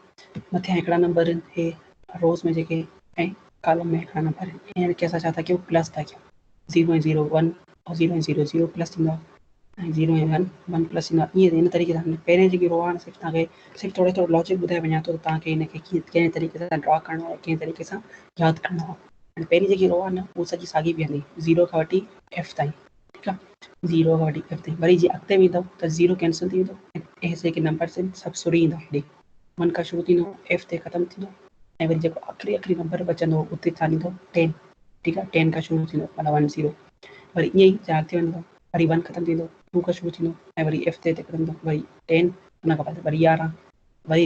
Speaker 1: मथियां हिकिड़ा नंबर आहिनि हे रोज़ में जेके ऐं कॉलम में हिकिड़ा नंबर आहिनि। हिन खे असां छा था कयूं प्लस था कयूं 0 ऐं 0 1 ऐं 0 ऐं 0 0 प्लस थींदो आहे ऐं 0 ऐं 1 1 प्लस थींदो आहे। ईअं इन तरीक़े सां पहिरें जेकी रो आहे सिर्फ़ु तव्हांखे सिर्फ़ु थोरो लॉजिक ॿुधाए वञा थो त तव्हांखे हिनखे कंहिं तरीक़े सां ड्रॉ करिणो आहे कंहिं तरीक़े सां यादि करिणो आहे। हाणे पहिरीं जेकी रो आहे न उहा सॼी साॻी बीहंदी 0 खां वठी f ताईं ठीकु आहे। 0 खां वठी f ताईं वरी जीअं अॻिते वेंदव त 0 कैंसिल थी वेंदो ऐं जेके नंबर्स आहिनि सभु सुरी ईंदा हेॾे 1 खां शुरू थींदो f ते ख़तमु थींदो ऐं वरी जेको आख़िरी नंबर बचंदो उते छा थींदो 10 ठीकु आहे। 10 खां शुरू थींदो मतिलबु 1 0 वरी ईअं ई 4 ते वेंदो वरी 1 ख़तमु थींदो 2 खां शुरू थींदो ऐं वरी f ते ख़तमु थींदो वरी 10 हुन खां बाद वरी 11 वरी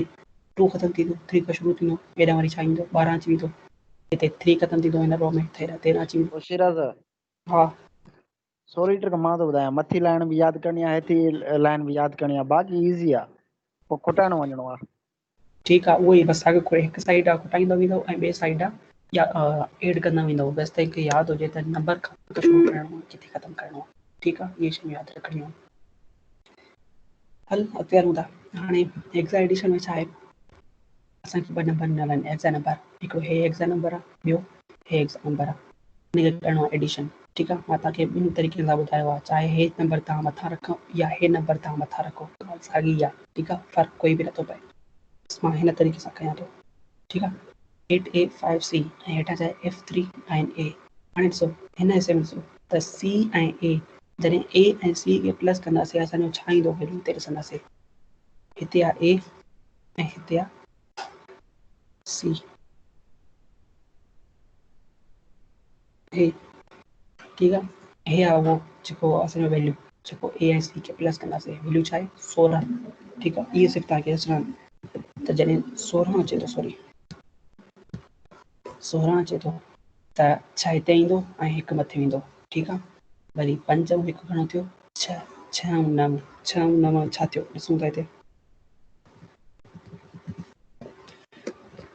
Speaker 1: 2 ख़तमु थींदो 3 खां शुरू थींदो हेॾां वरी छा ईंदो 12 अची वेंदो हिते 3 ख़तम थींदो हिन रो में 13 अची वेंदो।
Speaker 2: ओ सिराज
Speaker 1: हा
Speaker 2: सॉरी ट्रिक मां तो ॿुधायां, मथी लाइन भी याद करनी है, हेठी लाइन भी याद करनी है, बाक़ी इजी आ, पोइ खुटाइणो वञिणो आहे।
Speaker 1: ठीकु आहे, उहो ई बसि अॻु हिकु साइड आहे खुटाईंदो वेंदो ऐं ॿिए साइड आहे या एड कंदा वेंदो। बसि तव्हांखे यादि हुजे त नंबर खां शुरू करिणो आहे किथे ख़तमु करिणो आहे। ठीकु आहे, इहे शयूं यादि रखणियूं आहिनि। हल अॻिते हलूं था। हाणे हेक्सा एडिशन में छा आहे, असांखे ॿ नंबर ॾिनल आहिनि हेक्सा नंबर। हिकिड़ो हे हेक्सा नंबर आहे, ॿियो हे हेक्सा नंबर आहे। हिनखे करिणो आहे एडिशन। ठीकु आहे, मां तव्हांखे ॿिनि तरीक़े सां ॿुधायो आहे, चाहे हे नंबर तव्हां मथां रखो या हे नंबर तव्हां मथां रखो, ॻाल्हि साॻी आहे। ठीकु आहे, फ़र्क़ु कोई बि नथो पए। मां हिन तरीक़े सां कयां थो। ठीकु आहे, 8A5C ऐं हेठां छा आहे F3 9A। हाणे ॾिसो हिन हिसे में ॾिसो त C ऐं A, जॾहिं A ऐं C खे प्लस कंदासीं असांजो छा ईंदो वैल्यू हिते ॾिसंदासीं। हिते आहे A ऐं हिते आहे C। हे ठीकु आहे, हे आहे उहो जेको असांजो वैल्यू जेको A ऐं C खे प्लस कंदासीं, वैल्यू छा आहे 16। ठीकु आहे, इहे सिर्फ़ु तव्हांखे ॾिसणा आहिनि। त जॾहिं 16 अचे थो, सॉरी 16 अचे थो त छह हिते ईंदो ऐं हिकु मथे वेंदो। ठीकु आहे, वरी 5 ऐं हिकु घणो थियो 6, 6 ऐं 9, 6 ऐं 9 छा थियो ॾिसूं था हिते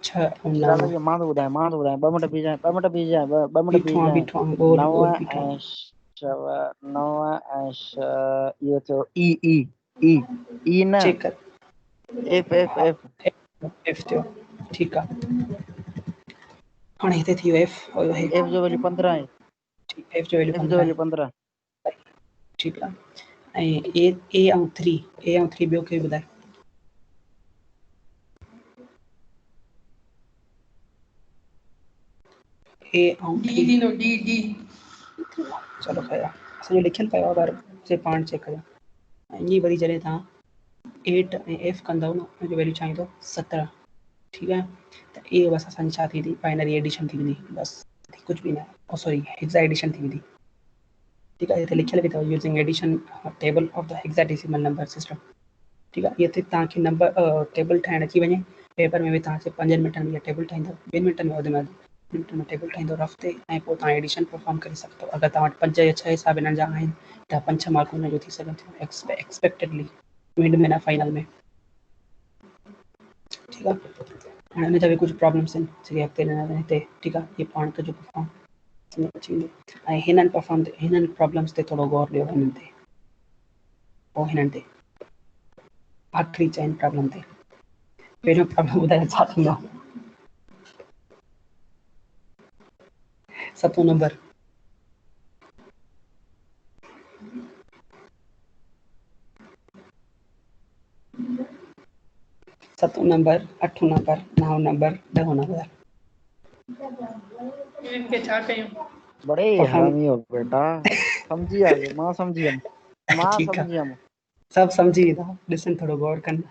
Speaker 1: 6 ऐं 9।
Speaker 2: सिराज मां तो ॿुधायां 2 मिंट बीजाए, 2 मिंट बीजाए, 2 मिंट
Speaker 1: बीठो
Speaker 2: बीजाए।
Speaker 1: बीठो ॿोल
Speaker 2: 9
Speaker 1: बीठो
Speaker 2: ऐं 6 इहो थियो ई ई ई ई न
Speaker 1: चेक कर।
Speaker 2: एफ एफ
Speaker 1: हा
Speaker 2: एफ
Speaker 1: एफ थियो। ठीकु आहे, हाणे हिते थी वियो एफ और हे
Speaker 2: एफ जो वैल्यू 15 आहे।
Speaker 1: एफ जो वैल्यू
Speaker 2: एफ
Speaker 1: 15
Speaker 2: जो
Speaker 1: आहे।
Speaker 2: वैल्यू 15।
Speaker 1: ठीकु आहे, ऐं ए ऐं 3 ॿियो खे ॿुधाए। ए ऐं
Speaker 5: डी
Speaker 1: 3
Speaker 5: थींदो डी डी।
Speaker 1: चलो खैर आहे, असांजो लिखियलु पियो आहे, पर से पाण चेक कयो। ऐं ईअं वरी जॾहिं तव्हां 8 ऐं एफ कंदव न, हुनजो वैल्यू छा ईंदो 17। ठीकु आहे, त इहे बसि असांजी छा थींदी बाइनरी एडिशन थी वेंदी, बसि कुझु बि न। सॉरी हेक्सा एडिशन थी वेंदी। ठीकु आहे, हिते लिखियलु बि अथव using addition table of the hexadecimal number system. ठीकु आहे, इहे तव्हांखे नंबर टेबल ठाहिणु अची वञे पेपर में बि तव्हांखे 5 मिंटनि में इहा टेबल ठाहींदव, 2 मिंटनि में वधि में वधि मिंट में टेबल ठाहींदो रफ़ ते, ऐं पोइ तव्हां एडिशन परफॉर्म करे सघंदव। अगरि तव्हां वटि 5 या 6 हिसाब हिननि जा आहिनि त 5-6 मार्कूं हुनजो थी सघनि थियूं एक्सपेक्टेडली, मिड में न फाइनल में। ठीकु आहे, हाणे हिन जा बि कुझु प्रॉब्लम्स आहिनि जेके अॻिते ॾिनल आहिनि हिते। ठीकु आहे, इहे पाण कजो परफॉर्म अची वेंदो। ऐं हिननि प्रॉब्लम्स ते थोरो गौर ॾियो हिननि ते, पोइ हिननि ते आख़िरी चइनि प्रॉब्लम ते। पहिरियों प्रॉब्लम ॿुधायो छा थींदो। 7 नंबर सतों नंबर, 8 नंबर, 9 नंबर, 10 नंबर।
Speaker 5: इनके छा कयूं?
Speaker 2: बड़े
Speaker 1: परफॉर्म
Speaker 2: हरामी हो बेटा, समझी वियासीं, मां समझी
Speaker 1: ठीकु आहे,
Speaker 2: वियुमि।
Speaker 1: सभु सम्झी वेंदा, ॾिसनि थोरो गौर कनि।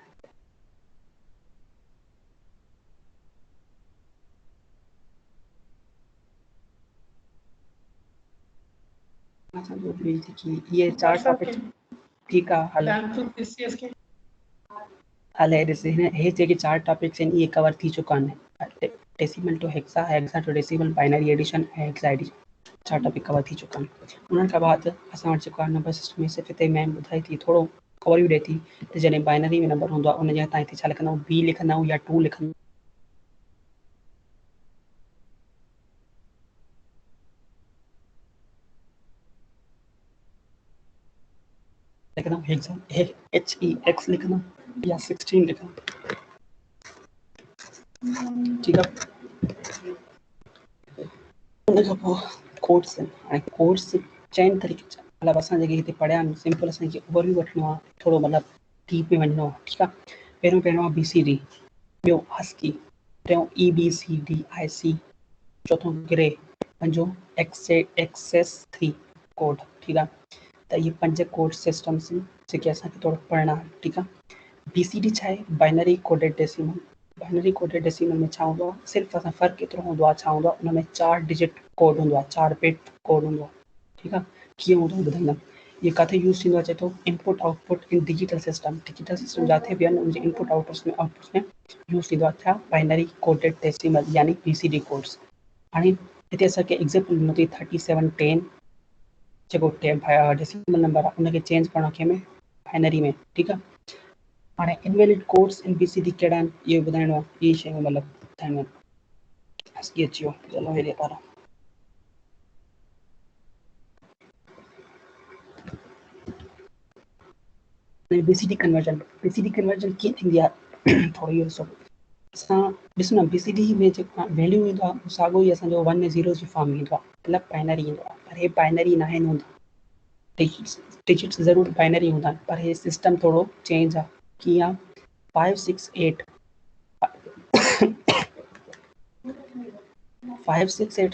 Speaker 1: ये 4 टॉपिक्स। ठीकु आहे, हल हल हे ॾिस, हे जेके 4 टॉपिक्स आहिनि इहे कवर थी चुका आहिनि। Decimal to hexa, hexa to decimal, binary addition ऐं हेक्सा एडिशन 4 टॉपिक कवर थी चुका आहिनि। उन्हनि खां बाद असां वटि जेको आहे नंबर सिस्टम में सिर्फ़ु हिते मैम ॿुधाए थी, थोरो कवर बि ॾिए थी त जॾहिं बाइनरी में नंबर हूंदो आहे उन जे तव्हां हिते छा लिखंदव, बी लिखंदव या 2 लिखंदव। लिखंदव हेक्सा HEX लिखंदव या 16 लिखंदव। ठीकु आहे, उन खां पोइ कोर्स आहिनि। हाणे कोर्स चइनि तरीक़े जा, मतिलबु असां जेके हिते पढ़िया आहिनि सिंपल असांखे ओवरव्यू वठिणो आहे, थोरो मतिलबु डीप में वञिणो आहे। ठीकु आहे, पहिरियों आहे BCD, ॿियो हस्की, टियों EBCDIC, चौथों ग्रे, पंजो एक्सेस 3 कोड। ठीकु आहे, त इहे 5 कोड सिस्टम्स आहिनि जेके असांखे थोरो पढ़णा आहिनि। ठीकु आहे, BCD छा आहे, binary coded decimal. Binary coded decimal में छा हूंदो आहे, सिर्फ़ु असां फ़र्क़ु एतिरो हूंदो आहे, छा हूंदो आहे उन में 4 डिजिट कोड हूंदो आहे, 4 बिट कोड हूंदो आहे। ठीकु आहे, कीअं हूंदो आहे ॿुधाईंदमि। ये किथे यूज़ थींदो आहे, चए थो इनपुट आउटपुट इन डिजिटल सिस्टम। डिजिटल सिस्टम जिथे बि आहिनि उनजे इनपुट आउटपुट्स में यूज़ थींदो आहे छा, बाइनरी कोडेड डेसिमल यानी BCD कोड्स। हाणे हिते असांखे एग्ज़ाम्पल ॾिनो अथई 3710 जेको डेसिमल नंबर आहे उनखे चेंज करणो आहे कंहिंमें बाइनरी में ठीकु आहे। हाणे इनवेलिड कोड्स इन BCD कहिड़ा आहिनि इहो ॿुधाइणो आहे, इहे शयूं मतिलबु ॿुधाइणियूं आहिनि। अची वियो चलो हेॾे पारा BCD कन्वर्जन कीअं थींदी आहे थोरो इहो ॾिसो। असां ॾिसो न BCD में जेको वैल्यू ईंदो आहे साॻियो ई असांजो 1 ऐं 0 जी फॉर्म ईंदो आहे, मतिलबु बाइनरी ईंदो आहे, पर हे बाइनरी न आहिनि हूंदा, डिजिट्स ज़रूरु बाइनरी हूंदा आहिनि, पर हे सिस्टम थोरो चेंज आहे। कीअं आहे 568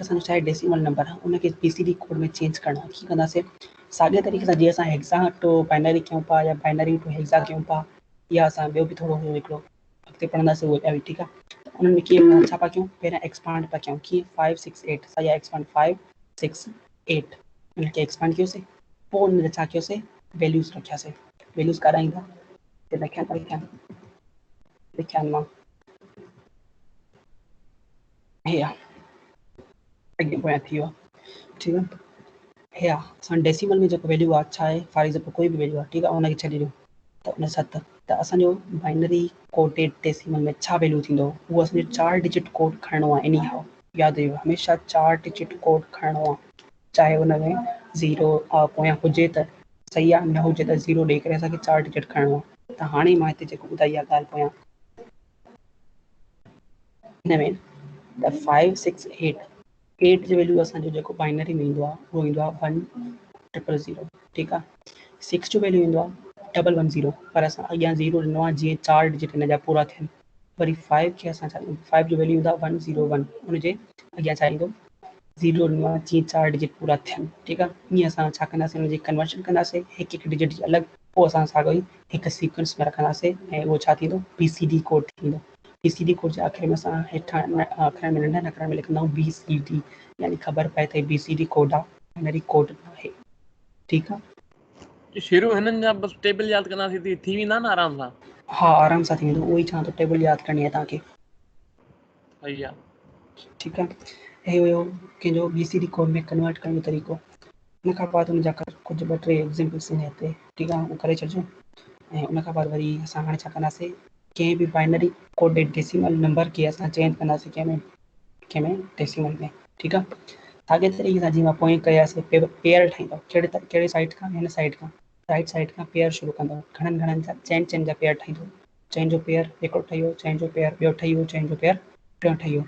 Speaker 1: असांजो छा आहे डेसिमल नंबर आहे, उनखे BCD कोड में चेंज करणो आहे। कीअं कंदासीं साॻे तरीक़े सां जीअं असां हेक्सा टू बाइनरी कयूं पिया या बाइनरी टू हेक्सा कयूं पिया, या असां ॿियो बि थोरो हिकिड़ो अॻिते पढ़ंदासीं उहो बि ठीकु आहे। उन्हनि में कीअं छा पिया कयूं, पहिरियां एक्सपांड पिया कयूं कीअं 568 असां या एक्सपांड 568 उनखे एक्सपांड कयोसीं, पोइ उन छा कयोसीं वैल्यूज़ रखियासीं। वैल्यूज़ काॾा ईंदा लिखिया मां हे आहे अॻियां पोयां थी वियो आहे ठीकु आहे। हे आहे असां डेसिमल में जेको वैल्यू आहे छा आहे, फॉर एग्ज़ाम्पल कोई बि वैल्यू आहे ठीकु आहे, उनखे छॾे ॾियो त उन 7 त असांजो बाइनरी कोडेड डेसिमल में छा वैल्यू थींदो, उहो असांजो 4 डिजिट कोड खणणो आहे। एनी हाउ यादि रहियो हमेशह 4 डिजिट कोड खणणो आहे, चाहे हुन में 0 पोयां हुजे त सही आहे, न हुजे त 0 ॾेई करे असांखे 4 डिजिट खणणो आहे। त हाणे मां हिते जेको ॿुधाई आहे ॻाल्हि पोयां हिन में त 568 जो वैल्यू असांजो जेको बाइनरी में ईंदो आहे उहो ईंदो आहे 1000 ठीकु आहे। 6 जो वैल्यू ईंदो आहे 110, पर असां अॻियां 0 ॾिनो आहे जीअं 4 डिजिट हिन जा पूरा थियनि। वरी 5 खे असां छा 5 जो वैल्यू ईंदो आहे 101, उनजे अॻियां छा ईंदो 0 ॾिनो आहे जीअं 4 डिजिट पूरा थियनि ठीकु आहे। ईअं असां छा कंदासीं हुनजी कन्वर्जन कंदासीं हिकु हिकु डिजिट जी अलॻि, पोइ असां साॻियो ई हिकु सीक्वेंस में रखंदासीं ऐं उहो छा थींदो BCD कोड थींदो। BCD कोड जे आख़िर में असां हेठां अखरनि में नंढनि अखरनि में लिखंदा आहियूं BCD, यानी ख़बर पए त BCD कोड आहे, बाइनरी कोड न आहे ठीकु आहे।
Speaker 7: शुरू हिननि जा बस टेबल यादि कंदासीं थी वेंदा न आराम सां।
Speaker 1: हा आराम सां थी वेंदो, उहो ई चवां थो टेबल यादि करणी आहे तव्हांखे
Speaker 7: सही आहे
Speaker 1: ठीकु आहे। हे हुयो कंहिंजो BCD कोड में कन्वर्ट करण जो तरीक़ो। हुन खां बाद हुनजा कुझु 2-3 एग्ज़ाम्पल्स आहिनि हिते ठीकु आहे, उहो करे छॾिजो। ऐं उन खां बाद वरी असां हाणे छा कंदासीं कंहिं बि बाइनरी कोडेड डेसिमल नंबर खे असां चेंज कंदासीं कंहिंमें डेसिमल में ठीकु आहे। साॻे तरीक़े सां जीअं मां पोइ कयासीं पेयर ठाहींदो कहिड़े साइड खां, हिन साइड खां राइट साइड खां पेयर शुरू कंदो, घणनि जा चइनि जा पेयर ठाहींदो, चइनि जो पेयर हिकिड़ो ठहियो, चइनि जो पेयर ॿियो ठहियो, चइनि जो पेयर टियों ठहियो,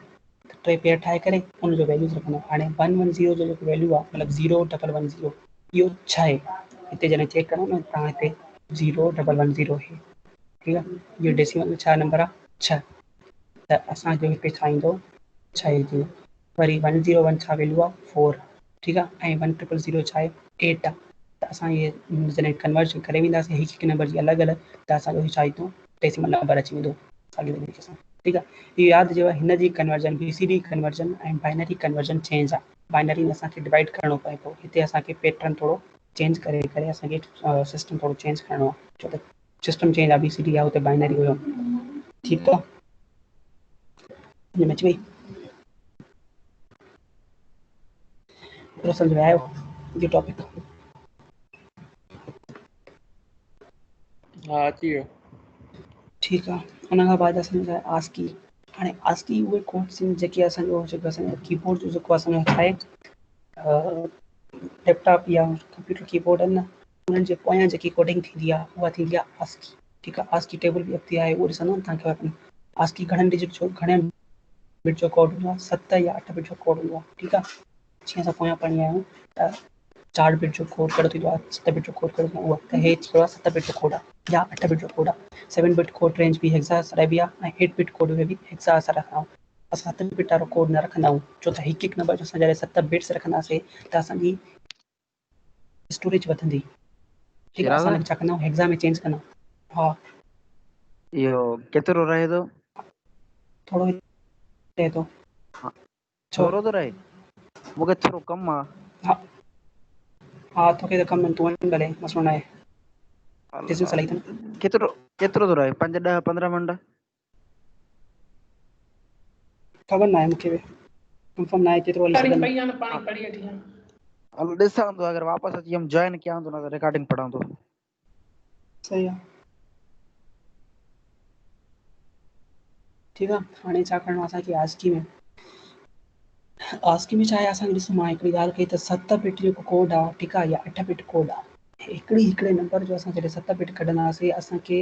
Speaker 1: 3 पेयर ठाहे करे उनजो वैल्यूज़ रखंदो। हाणे 110 जो जेको वैल्यू आहे मतिलबु 0110 इहो छा आहे, हिते जॾहिं चेक करो न तव्हां हिते 0110 आहे ठीकु आहे। इहो डेसिमल में छा नंबर आहे 6, त असांजो हिते छा ईंदो 6 ईंदो। वरी 101 छा वैल्यू आहे 4 ठीकु आहे, ऐं 1000 छा आहे 8 आहे। त असां इहे जॾहिं कन्वर्जन करे वेंदासीं हिकु हिकु नंबर जी अलॻि अलॻि, त असांजो छा ईंदो डेसिमल नंबर अची वेंदो साॻिए तरीक़े सां ठीकु आहे। इहो यादि हुजेव हिन जी कन्वर्जन BCD कन्वर्जन ऐं बाइनरी कन्वर्जन चेंज आहे। बाइनरी में असांखे डिवाइड करिणो पए थो, हिते असांखे पैटर्न थोरो चेंज करे करे असांखे सिस्टम थोरो चेंज करिणो आहे, छो त सिस्टम चेंज आहे BCD आहे हुते बाइनरी हुयो ठीकु आहे। हिन में अची वई पूरो सम्झ में आयो इहो टॉपिक।
Speaker 7: हा अची वियो
Speaker 1: ठीकु आहे। हुन खां बाद असांजो आस्की। हाणे आस्की उहे कोड्स आहिनि जेके असांजो कीबोर्ड जो जेको असांजो आहे लैपटॉप या कंप्यूटर कीबोर्ड आहिनि न, उन्हनि जे पोयां जेकी कोडिंग थींदी आहे उहा थींदी आहे आस्की ठीकु आहे। आस्की टेबल बि अॻिते आहे, उहो ॾिसंदो न तव्हांखे आस्की घणनि डिजिट जो घणे बिट जो कोड हूंदो आहे, 7 या 8 बिट जो कोड हूंदो आहे ठीकु आहे। जीअं असां पोयां पढ़ी आया आहियूं त 4 बिट जो कोड कहिड़ो थींदो आहे, 7 बिट जो कोड कहिड़ो थींदो आहे, उहा त हे थींदो आहे 7 बिट जो कोड आहे या 8 बिट जो कोड आहे। 7 बिट कोड रेंज बि हेक्सा बि आहे ऐं 8 बिट कोड में बि हेक्सा रखंदा आहियूं। असां 7 बिट वारो कोड न रखंदा आहियूं, छो त हिकु हिकु नंबर जो असां जॾहिं 7 बिट्स रखंदासीं त असांजी स्टोरेज वधंदी ठीकु आहे। असां छा कंदा आहियूं हेक्सा में चेंज कंदा आहियूं। हा
Speaker 2: इहो केतिरो रहे थो?
Speaker 1: थोरो रहे थो
Speaker 2: थोरो थो रहे, मूंखे थोरो कमु आहे।
Speaker 1: हा तोखे त कमु तूं वञ भले, मसलो न आहे।
Speaker 2: केतिरो थो रहे 5, 10, 15 मिंट?
Speaker 1: ख़बर न आहे मूंखे बि, कंफर्म ना आहे केतिरो हली
Speaker 5: करी
Speaker 1: सघंदो
Speaker 5: पई आहे न पाणी पढ़ी वठी आहे
Speaker 2: हलो ॾिसां थो अगर वापस अची हम जॉइन कयां थो न त रिकॉर्डिंग पढ़ां थो
Speaker 1: सही आहे ठीकु आहे हाणे छा करिणो आहे असांखे आस्की में छा आहे असांखे ॾिसो मां हिकिड़ी ॻाल्हि कई त 7 बिट जेको कोड आहे ठीकु आहे या 8 बिट कोड आहे हिकिड़े नंबर जो असां जॾहिं 7 बिट कढंदासीं असांखे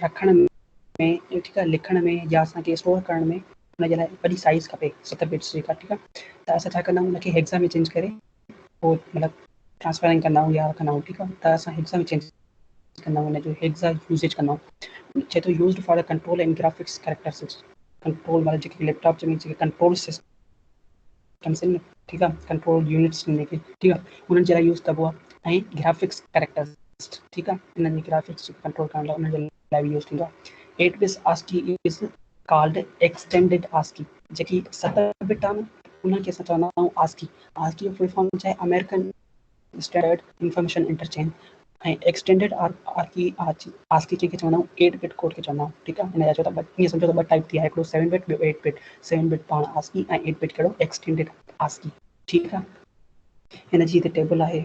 Speaker 1: रखण में ठीकु आहे लिखण में या असांखे स्टोर करण में हुनजे लाइ वॾी साइज़ खपे 7 बिट्स जेका ठीकु आहे त असां छा कंदा आहियूं हुनखे हेक्सा में चेंज करे पोइ मतिलबु ट्रांसफरिंग कंदा आहियूं या रखंदा आहियूं ठीकु आहे त असां हेक्सा में चेंज कंदा आहियूं हुनजो हेक्सा यूसेज कंदा आहियूं चए थो used for the control and graphics characteristics control मतिलबु जेके लैपटॉप जे में जेके कंट्रोल सिस्टम्स आहिनि ठीकु आहे कंट्रोल यूनिट्स जेके ठीकु आहे उन्हनि जे लाइ यूज़ कबो आहे ऐं ग्राफिक्स कैरेक्टर्स ठीकु आहे इन्हनि जी ग्राफिक्स कंट्रोल करण लाइ उन्हनि जे लाइ बि यूज़ थींदो आहे 8 bit ASCII is called extended ASCII जेकी 7 बिट आहे न उनखे असां चवंदा आहियूं आस्की जो फुल फॉर्म छा आहे अमेरिकन स्टैंडर्ड इंफॉर्मेशन इंटरचेंज ऐं एक्सटेंडेड आस्की कंहिंखे चवंदा आहियूं 8 बिट कोड खे चवंदा आहियूं ठीकु आहे हिन जा चओ त ईअं सम्झो त 2 टाइप थी विया हिकिड़ो 7 बिट ॿियो 8 बिट 7 बिट पाण आस्की ऐं 8 बिट कहिड़ो एक्सटेंडेड आस्की ठीकु आहे हिन जी हिते टेबल आहे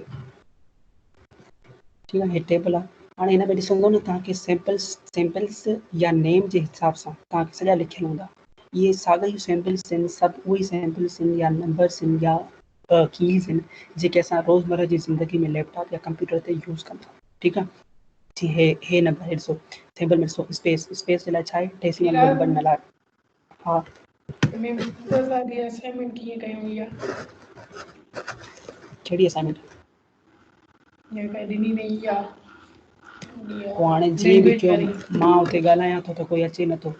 Speaker 1: ठीकु आहे हे टेबल आहे हाणे हिन में ॾिसंदो न तव्हांखे सैम्पल्स या नेम जे हिसाब सां तव्हांखे सॼा लिखियल हूंदा इहे साॻा ई सैम्पल्स आहिनि सभु उहे सैम्पल्स आहिनि या नंबर्स आहिनि या कीज़ आहिनि जेके असां रोज़मर्रा जी ज़िंदगी में लैपटॉप या कंप्यूटर ते यूज़ कंदा ठीकु आहे जी हे नंबर हे ॾिसो टेबल में ॾिसो स्पेस जे लाइ छा आहे डेसिमल नंबर न लाइ हा
Speaker 5: में असांजी असाइनमेंट कीअं कयूं इहा
Speaker 1: कहिड़ी असाइनमेंट
Speaker 5: जेका ॾिनी वई आहे
Speaker 1: पोइ हाणे जीअं बि कयो मां हुते ॻाल्हायां थो त कोई अचे नथो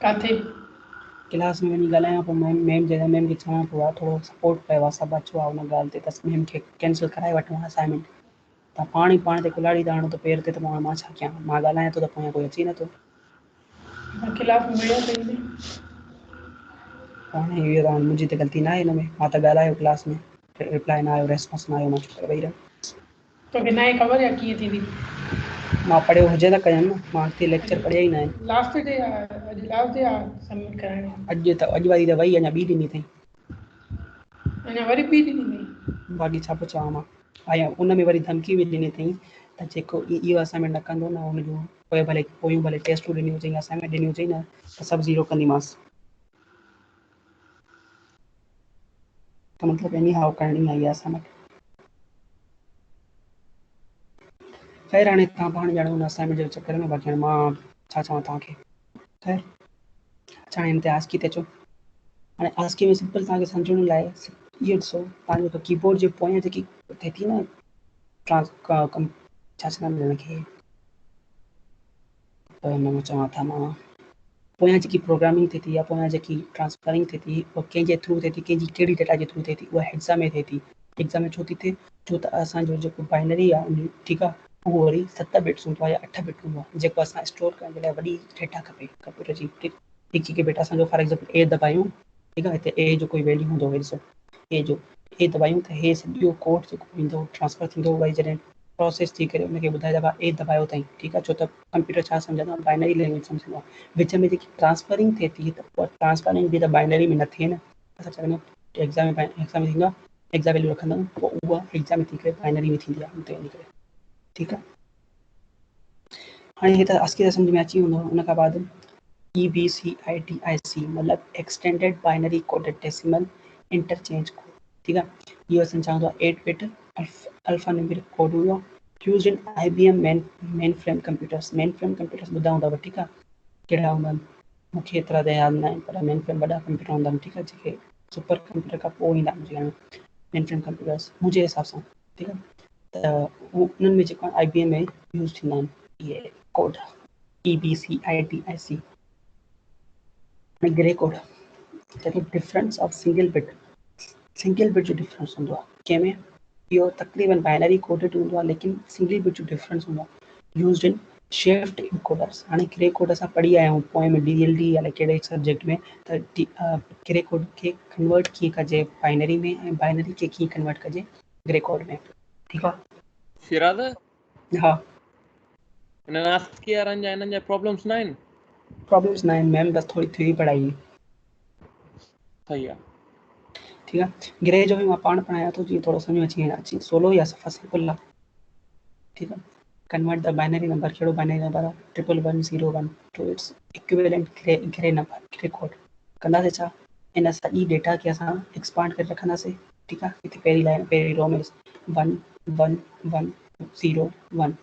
Speaker 5: किथे
Speaker 1: क्लास में वञी ॻाल्हायां पोइ मैम खे चवां पियो आहे थोरो सपोर्ट कयो आहे सभु अचो आहे हुन ॻाल्हि ते त मैम खे कैंसिल कराए वठूं असाइनमेंट तव्हां पाण ते कुल्हाड़ी था हणो त पेर ते त मां छा कयां मां ॻाल्हायां थो त पोयां कोई अचे नथो
Speaker 5: क्लास में मिलियो अथई
Speaker 1: हाणे इहो त मुंहिंजी त ग़लती न आहे हिन में मां त ॻाल्हायो क्लास में रिप्लाई न आयो रेस्पॉन्स न आयो मां चुप करे वेही रहियो
Speaker 5: तोखे न आहे ख़बर आहे कीअं थींदी
Speaker 1: मां पढ़ियो हुजे त कयमि न मां हिते लेक्चर पढ़िया ई न आहिनि
Speaker 5: लास्ट डे आहे अॼु लास्ट डे आहे सबमिट कराइणी
Speaker 1: अॼु वारी त वई अञा ॿी ॾिनी अथई
Speaker 5: अञा वरी बि ॾिनी
Speaker 1: बाक़ी छा पियो चवां मां ऐं उन में वरी धमकी बि ॾिनी अथई त जेको इहो असाइनमेंट न कंदो न हुनजो पोयूं भले टेस्टूं ॾिनी हुजई असाइनमेंट ॾिनी हुजई न त सभु ज़ीरो कंदीमांसि त मतिलबु एनी हाउ करणी आहे इहा असाइनमेंट ख़ैर हाणे तव्हां पाण ॼाणो हुन असाइनमेंट जे चकर में बाक़ी हाणे मां छा चवां तव्हांखे ख़ैर अच्छा हाणे हिन ते आस्की ते अचो हाणे आस्की में सिंपल तव्हांखे सम्झण लाइ इहो ॾिसो तव्हांजो कीबोर्ड जे पोयां जेकी थिए थी न छा चवंदा आहिनि हुनखे हिन में चवां था मां पोयां जेकी प्रोग्रामिंग थिए थी या पोयां जेकी ट्रांसफरिंग थिए थी उहा कंहिंजे थ्रू थिए थी कंहिंजी कहिड़ी डेटा जे थ्रू थिए थी उहा हेक्सा में थिए थी हेक्सा में छो थी थिए छो त असांजो जेको बाइनरी आहे ठीकु आहे उहो वरी 7 बिट्स हूंदो आहे या 8 बिट हूंदो आहे जेको असां स्टोर करण जे लाइ वॾी डेटा खपे कंप्यूटर जी हिकु हिकु बिट असांजो फॉर एग्ज़ाम्पल ए दॿायूं ठीकु आहे हिते ए जो कोई वैल्यू हूंदो हुई ॾिसो ए दॿायूं त हे सॼो कोड जेको ईंदो ट्रांसफर थींदो वरी जॾहिं प्रोसेस थी करे हुनखे ॿुधाए दॿा ए दॿायो अथई ठीकु आहे छो त कंप्यूटर छा सम्झंदो आहे बाइनरी लैंग्वेज सम्झंदो आहे विच में जेकी ट्रांसफरिंग थिए थी त उहा ट्रांसफरिंग बि त बाइनरी में न थिए न असां चवंदा आहियूं एग्ज़ाम में थींदो आहे एक्ज़ा वैल्यू रखंदा आहियूं पोइ उहा एग्ज़ाम में थी करे बाइनरी में थींदी आहे हुते वञी करे ठीकु आहे हाणे हे त आस्की त सम्झ में अची वेंदो उन खां बाद EBCDIC मतिलबु extended binary coded decimal interchange code ठीकु आहे इहो असां चवंदो आहे 8 बिट अल्फा न्यूमेरिक कोड हूंदो आहे use in IBM main frame computers ॿुधा हूंदव ठीकु आहे कहिड़ा हूंदा आहिनि मूंखे एतिरा त यादि न आहिनि पर मेन फ्रेम वॾा कंप्यूटर हूंदा आहिनि ठीकु आहे जेके सुपर कंप्यूटर खां पोइ ईंदा आहिनि मेन फ्रेम कंप्यूटर्स मुंहिंजे हिसाब सां ठीकु आहे त उन्हनि में जेको IBM में यूज़ थींदा आहिनि इहे कोड EBCDIC ग्रे कोड जेको डिफरेंस ऑफ सिंगल बिट जो डिफरेंस हूंदो आहे कंहिंमें इहो तक़रीबन बाइनरी कोडेड हूंदो आहे लेकिन सिंगल बिट जो डिफरेंस हूंदो आहे यूज़ड इन शिफ्ट इनकोडर्स हाणे ग्रे कोड असां पढ़ी आया आहियूं पोएं में DLD या कहिड़े सब्जेक्ट में त ग्रे कोड खे कन्वर्ट कीअं कजे बाइनरी में ऐं बाइनरी खे कीअं कन्वर्ट कजे ग्रे कोड में ठीकु आहे
Speaker 7: फिराद
Speaker 1: हा
Speaker 7: हिननि आस्की वारनि जा हिननि जा प्रॉब्लम्स न आहिनि
Speaker 1: प्रॉब्लम्स न आहिनि मैम बस थोड़ी थ्योरी पढ़ाई
Speaker 7: सही है।
Speaker 1: ठीक है। ग्रे जो भी मां पाण पढ़ाया तो जी थोड़ा समझ में अची सोलो या सफ़ा सिंपल ला। ठीक है। कन्वर्ट द बाइनरी नंबर केड़ो binary number 1110 to its equivalent gray number gray code कंदासीं छा इन सॼी डेटा खे असां एक्सपांड करे रखंदासीं। ठीक है। इते पहिरीं लाइन पहिरीं रो में 1110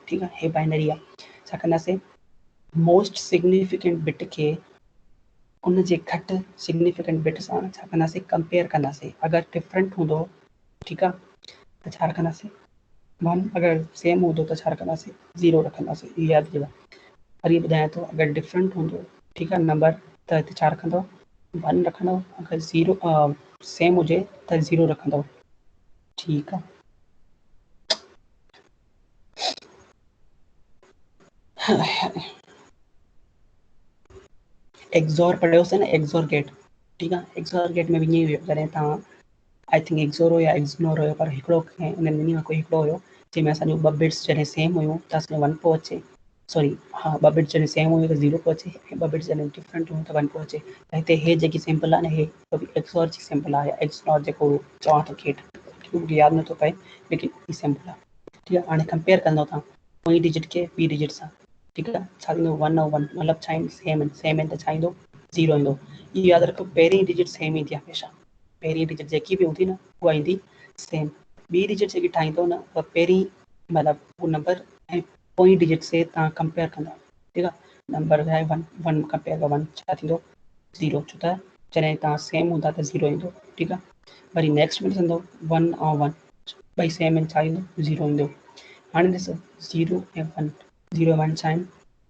Speaker 1: ठीक है। हे बाइनरी आहे। छा कंदासीं मोस्ट सिग्निफिकेंट बिट खे उन जे घटि सिग्निफिकेंट बिट सां छा कंदासीं कंपेयर कंदासीं। अगरि डिफरेंट हूंदो ठीक आहे त छा रखंदासीं 1, अगरि सेम हूंदो त छा रखंदासीं 0 रखंदासीं। इहा यादि रखो। वरी ॿुधायां थो अगरि डिफरेंट हूंदो ठीक आहे नंबर त हिते छा रखंदव 1 रखंदव। अगरि 0 सेम हुजे त 0 रखंदव। ठीक आहे। एक्सॉर पढ़ियोसीं न एक्सॉर गेट। ठीक आहे। एक्सॉर गेट में बि ईअं हुयो जॾहिं तव्हां आई थिंक एक्सोर हुयो या एक्सनोर हुयो पर हिकिड़ो उन्हनि ॿिन्ही में कोई हिकिड़ो हुयो जंहिंमें असांजो ॿ बिट्स जॾहिं सेम हुयूं त असांजो 1 पियो अचे। सॉरी हाँ ॿ बिट्स जॾहिं सेम हुयूं त 0 पियो अचे ऐं ॿ बिट्स जॾहिं डिफरेंट हुयूं त 1 पियो अचे। त हिते हे जेकी सिंपल आहे न हे एक्सोर जी सिंपल आहे या एक्सनोर जेको चवां थो गेट मूंखे यादि नथो पए लेकिन ही सिंपल आहे। ठीक आहे। हाणे कंपेयर कंदव तव्हां पोइ डिजिट खे ॿी डिजिट सां। ठीक आहे। छा थींदो 1 ऐं 1 मतिलबु छा आहिनि सेम आहिनि त छा ईंदो 0 ईंदो। इहो यादि रखो पहिरीं डिजिट सेम ईंदी आहे हमेशह। पहिरीं डिजिट जेकी बि हूंदी न उहा ईंदी सेम। ॿी डिजिट जेकी ठाहींदो न उहा पहिरीं मतिलबु उहो नंबर ऐं पोइ डिजिट से तव्हां कंपेयर कंदा। ठीक आहे। नंबर आहे 1 कंपेयर 1 छा थींदो 0 छो त जॾहिं तव्हां सेम हूंदा त 0 ईंदो। ठीक आहे। वरी नेक्स्ट में ॾिसंदो 1 ऐं 1 ॿई सेम आहिनि छा ईंदो 0 ईंदो। हाणे ॾिसो 0 ऐं 1 0 ऐं 1 छा आहिनि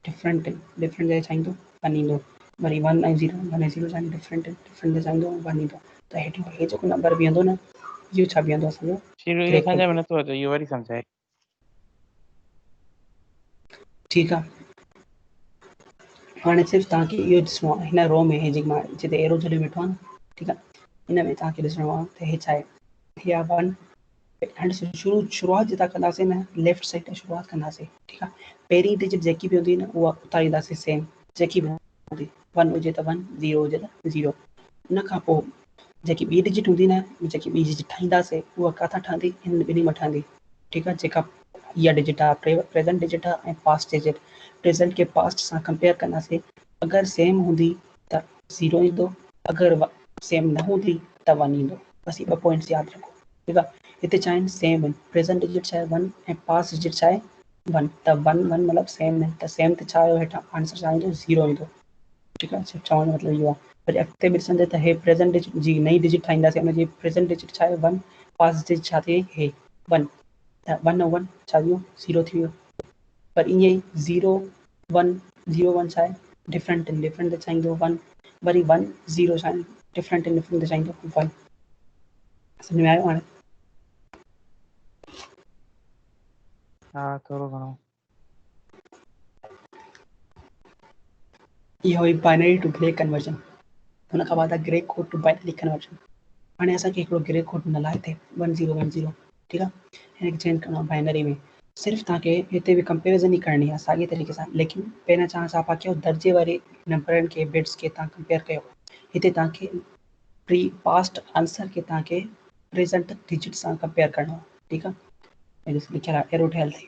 Speaker 1: डिफरेंट आहिनि। डिफरेंट जॾहिं छा ईंदो 1 ईंदो। वरी 1 ऐं 0 1 ऐं 0 छा आहिनि डिफरेंट आहिनि। डिफरेंट छा ईंदो 1 ईंदो। त हेठि हे जेको नंबर बीहंदो न इहो छा बीहंदो असांजो
Speaker 3: शीरू इहो
Speaker 1: ग्रे
Speaker 3: सम्झ
Speaker 1: कोड।
Speaker 3: में नथो अचे इहो वरी सम्झाए।
Speaker 1: ठीक आहे। हाणे सिर्फ़ु तव्हांखे इहो ॾिसणो आहे हिन रो में हे जेकी मां जिते एरो जॾहिं वेठो आहे न ठीक आहे हिन में तव्हांखे ॾिसणो आहे त हे छा आहे हे आहे 1। हाणे शुरूआत जितां कंदासीं न लेफ्ट साइड खां शुरूआत कंदासीं। ठीक आहे। पहिरीं डिजिट जेकी बि हूंदी न उहा उतारींदासीं सेम जेकी बि हूंदी 1 हुजे त 1 0 हुजे त 0। उन खां पोइ जेकी ॿी डिजिट हूंदी न जेकी ॿी डिजिट ठाहींदासीं उहा किथां ठहंदी हिन ॿिन्ही मां ठहंदी। ठीक आहे। जेका इहा डिजिट आहे प्रेज़ेंट डिजिट आहे ऐं पास्ट डिजिट। प्रेज़ेंट खे पास्ट सां कंपेयर कंदासीं। अगरि सेम हूंदी त 0 ईंदो। अगरि सेम न हूंदी त 1 ईंदो। बसि इहे 2 पॉइंट्स यादि रखो। ठीक आहे। हिते छा आहिनि सेम आहिनि। प्रेज़ेंट डिजिट छा आहे 1 ऐं पास्ट डिजिट छा आहे 1 त 1 1 मतिलबु सेम आहिनि त सेम त छा आयो हेठां आंसर छा ईंदो 0 ईंदो। ठीक आहे। चवण जो मतिलबु इहो आहे। वरी अॻिते बि ॾिसंदे त हे प्रेज़ेंट डिजिट जी नई डिजिट ठाहींदासीं हुनजी प्रेज़ेंट डिजिट छा आहे 1 पास्ट डिजिट छा थिए हे 1 त 1 ऐं 1 छा थी वियो 0 थी वियो। पर ईअं ई 0 1 0 1 छा आहे डिफरेंट आहिनि। डिफरेंट त छा ईंदो 1 वरी 1 0 छा आहिनि डिफरेंट आहिनि। डिफरेंट त छा ईंदो 1। सम्झ में आयो हाणे।
Speaker 3: हा थोरो घणो।
Speaker 1: इहो हुई बाइनरी टू ग्रे कन्वर्जन। हुन खां बाद आहे gray code to binary conversion. हाणे असांखे हिकिड़ो ग्रे कोड मिलंदो आहे हिते 1010। ठीक आहे। हिनखे चेंज करिणो आहे बाइनरी में। सिर्फ़ु तव्हांखे हिते बि कंपेरिज़न ई करणी आहे साॻिए तरीक़े सां लेकिन पहिरियां छा छा पाण कयो दर्जे वारे नंबरनि खे बिट्स खे तव्हां कंपेयर कयो। हिते तव्हांखे प्री पास्ट आंसर खे तव्हांखे प्रेज़ेंट डिजिट सां कंपेयर करिणो आहे। ठीक आहे। ऐं ॾिस लिखियलु आहे एरो ठहियलु अथई।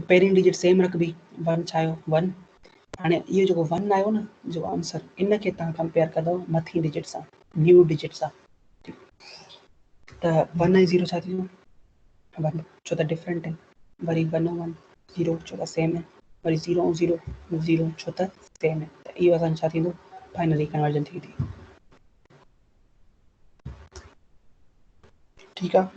Speaker 1: पहिरीं डिजिट सेम रखबी 1 छा आयो 1। हाणे इहो जेको 1 आयो न जो आंसर इन खे तव्हां कंपेयर कंदव मथीं डिजिट सां न्यू डिजिट सां। त 1 ऐं 0 छा थी वियो 1 छो त डिफरेंट आहिनि। वरी 1 ऐं 1 0 छो त सेम आहिनि। वरी 0 ऐं 0 0 छो त सेम आहिनि। त इहो असांजो छा थींदो बाइनरी कन्वर्जन थींदी। ठीक आहे।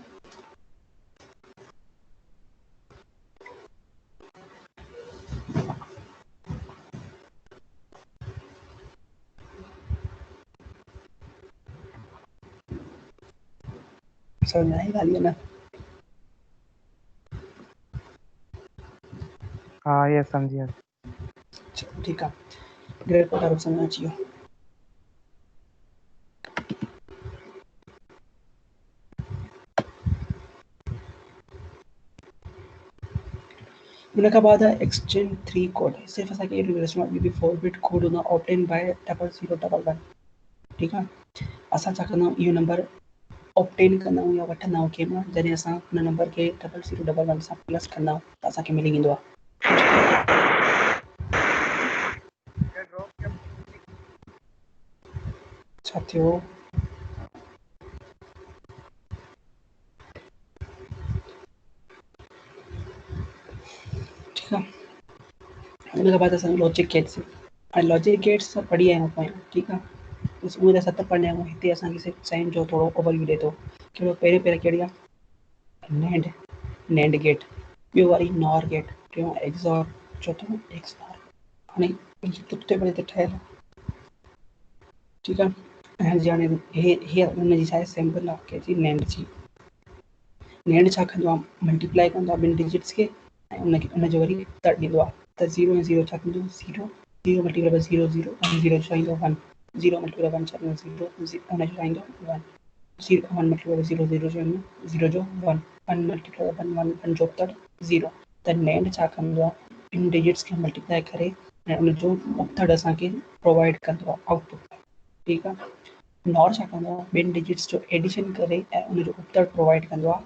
Speaker 1: समझ में आई ॻाल्हि न।
Speaker 3: हा ये समझ गया।
Speaker 1: चलो ठीक आहे। ग्रे कोड वारो समझ में अची वियो। उन खां बाद एक्सचेंज 3 कोड सिर्फ असांखे रजिस्टर में भी 4 बिट कोड हूंदो ऑप्टेन बाय 0011 ठीक आहे। असां छा कंदा आहियूं इहो नंबर ऑप्टेन कंदा आहियूं या वठंदा आहियूं कंहिं मां जॾहिं असां हुन नंबर खे 0011 सां प्लस कंदा आहियूं त असांखे मिली वेंदो आहे। छा थियो? ठीक है। उन खां बाद असां लॉजिक गेट्स ऐं लॉजिक गेट्स पढ़ी आया आहियूं ठीक आहे। उहे त 7 पढ़िया आहियूं। हिते असांखे सिर्फ साइन जो थोरो ओवरव्यू ॾिए थो। कहिड़ो पहिरीं कहिड़ी आहे नैंड गेट, ॿियो वारी नॉर गेट, टियों एक्सॉर, चौथों एक्सनॉर। हाणे तुते परे ते ठहियल आहे ठीक आहे। ऐं हाणे हे हुनजी छा आहे सैम्पल आहे कंहिंजी नैंड जी। नैंड छा कंदो आहे मल्टीप्लाई कंदो आहे ॿिनि डिजिट्स खे ऐं उनजो वरी उत्तर ॾींदो आहे। त 0 ऐं 0 छा थींदो 0 0 मल्टीप्लाई बाय 0 0 ऐं 0 छा ईंदो 1 0 मल्टीप्लाई बाय 1 छा थींदो 0 हुनजो छा ईंदो 1 0 1 मल्टीप्लाई बाय 0 0 जो ईंदो 0 जो 1 1 मल्टीप्लाई बाय 1 1 जो उत्तर 0। त नैंड छा कंदो आहे इन डिजिट्स खे मल्टीप्लाई करे ऐं उनजो उत्तर असांखे प्रोवाइड कंदो आहे आउटपुट ठीकु आहे। नॉर छा कंदो आहे ॿिनि डिजिट्स जो एडिशन करे ऐं उनजो उत्तर प्रोवाइड कंदो आहे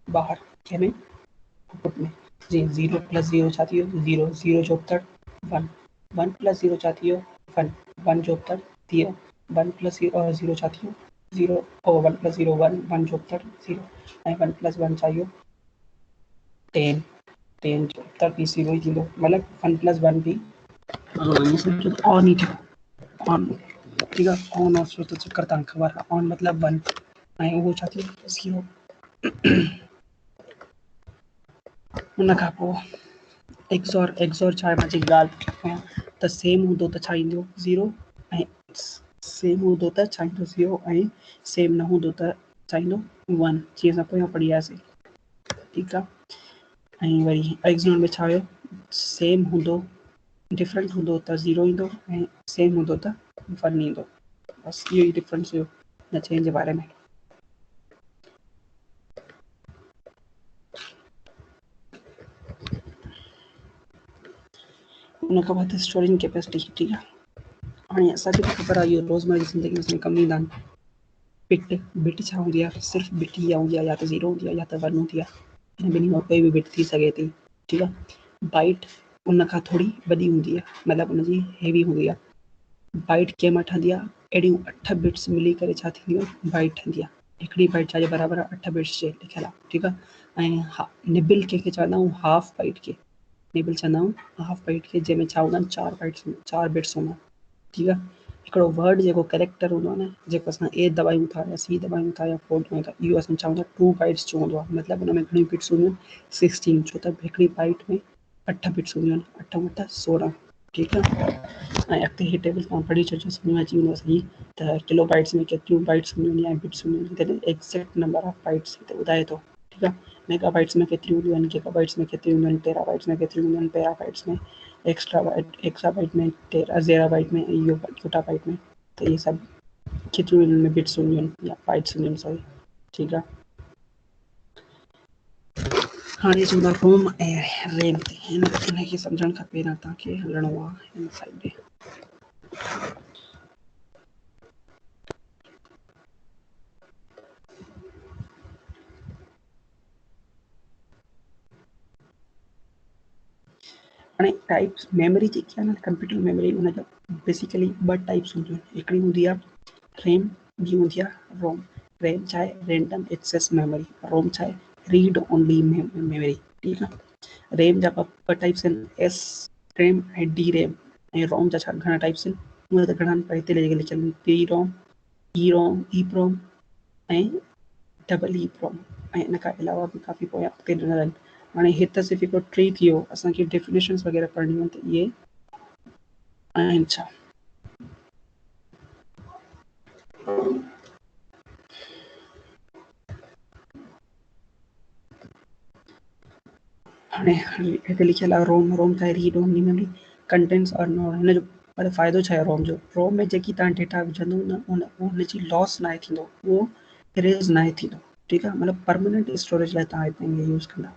Speaker 1: ॿाहिरि कंहिंमें आउटपुट में। जीअं 0 प्लस 0 छा थी वियो 0 0 जो उत्तर 1 1 प्लस 0 छा थी वियो 1 1 जो उत्तर थी वियो 1 प्लस 0 छा थी वियो 0 1 प्लस 0 1 1 जो उत्तर 0 ऐं 1 प्लस 1 छा इहो 10 10 जो उत्तर बि 0 ई थींदो। मतिलबु 1 प्लस 1 बि ऑन ई थियो ऑन ठीकु आहे। ऑन ऑफ जो त चक्कर तव्हांखे ख़बर आहे ऑन मतिलबु 1 ऐं उहो छा थियो 0। उन खां पोइ एक्सॉर छा आहे मां जी ॻाल्हि कयां त सेम हूंदो त छा ईंदो 0 ऐं सेम हूंदो त छा ईंदो 0 ऐं सेम न हूंदो त छा ईंदो 1 जीअं असां पोयां पढ़ी वियासीं ठीकु आहे। ऐं वरी एक्सॉर में छा हुयो सेम हूंदो डिफरेंट हूंदो त 0 ईंदो ऐं सेम हूंदो त 1 ईंदो। बसि इहो ई डिफरेंस हुयो न चेंज जे बारे में। उन खां बाद स्टोरेज कैपेसिटी ठीकु आहे। हाणे असांखे बि ख़बर आहे इहो रोज़मर्रा जी ज़िंदगी में असांखे कमु ईंदा आहिनि। बिट छा हूंदी आहे सिर्फ़ु बिट ई हूंदी आहे या त 0 हूंदी आहे या त 1 हूंदी आहे। हिन ॿिन्ही मां कोई बि बिट थी सघे थी ठीकु आहे। बाइट उन खां थोरी वॾी हूंदी आहे मतिलबु उनजी हेवी हूंदी आहे। बाइट कंहिं मां ठहंदी आहे अहिड़ियूं 8 बिट्स मिली करे छा थींदियूं बाइट ठहंदी आहे। हिकिड़ी बाइट छा जे बराबरि आहे 8 बिट्स जे लिखियलु आहे ठीकु आहे। ऐं निबिल कंहिंखे चवंदा आहियूं हाफ बाइट खे निबिल चवंदा आहियूं हाफ बाइट खे जंहिंमें छा हूंदा आहिनि 4 बिट्स हूंदा आहिनि ठीकु आहे। हिकिड़ो वर्ड जेको कैरेक्टर हूंदो आहे न जेको असां ए दॿायूं था या सी दॿायूं था या 4 दॿायूं था इहो असां चवंदा 2 बाइट्स जो हूंदो आहे। मतिलबु हुन में घणी बिट्स हूंदियूं आहिनि 16 छो त हिकिड़ी बाइट में 8 बिट्स हूंदियूं आहिनि 8 मत 16 ठीकु आहे। ऐं अॻिते हीअ टेबल तव्हां पढ़ी छॾिजो सम्झ में अची वेंदव सॼी त किलो बाइट्स में केतिरियूं बाइट्स हूंदियूं आहिनि या बिट्स हूंदियूं आहिनि हिते एक्ज़ैक्ट नंबर ऑफ बाइट्स हिते ॿुधाए थो ठीकु आहे। मेगा बाइट्स में केतिरियूं हूंदियूं आहिनि गीगा बाइट्स में केतिरियूं हूंदियूं आहिनि टेरा बाइट्स में केतिरियूं हूंदियूं आहिनि पेरा बाइट्स में एक्स्ट्रा बाइट में ज़ेरा बाइट में इहो छोटा बाइट में त इहे सभु केतिरियूं हिन में बिट्स हूंदियूं आहिनि या बाइट्स हूंदियूं आहिनि सॉरी ठीकु आहे। हाणे चवंदा रोम ऐं रैम ते हिनखे सम्झण खां पहिरियां तव्हांखे हलणो आहे हिन साइड ॾे। हाणे टाइप्स मेमोरी जेकी आहे न कंप्यूटर मेमोरी उनजा बेसिकली 2 टाइप्स हूंदियूं आहिनि। हिकिड़ी हूंदी आहे रैम ॿी हूंदी आहे रोम। रैम छा आहे रैंडम एक्सेस मेमोरी रोम छा आहे रीड ओनली मेमोरी ठीकु आहे। रैम जा 2 टाइप्स आहिनि एस रैम ऐं डी रैम ऐं रोम जा छा घणा टाइप्स आहिनि उहे त घणा पर हिते जेके लिखियल आहिनि पी रोम ई रोम ई प्रोम ऐं डबल ई प्रोम ऐं इन खां अलावा बि काफ़ी पोयां अॻिते ॾिनल आहिनि। हाणे हे त सिर्फ़ु हिकिड़ो टी थी वियो असांखे डेफिनेशन्स वग़ैरह पढ़णियूं आहिनि त इहे आहिनि छा। हाणे हिते लिखियल आहे रोम छा आहे रीड ओनली मेमोरी कंटेंट्स और नॉट हिन जो पर फ़ाइदो छा आहे रोम जो रोम में जेकी तव्हां डेटा विझंदो न हुनजी लॉस नाहे थींदो उहो इरेज़ नाहे थींदो ठीकु आहे। मतिलबु परमानेंट स्टोरेज लाइ तव्हां हिते यूज़ कंदा।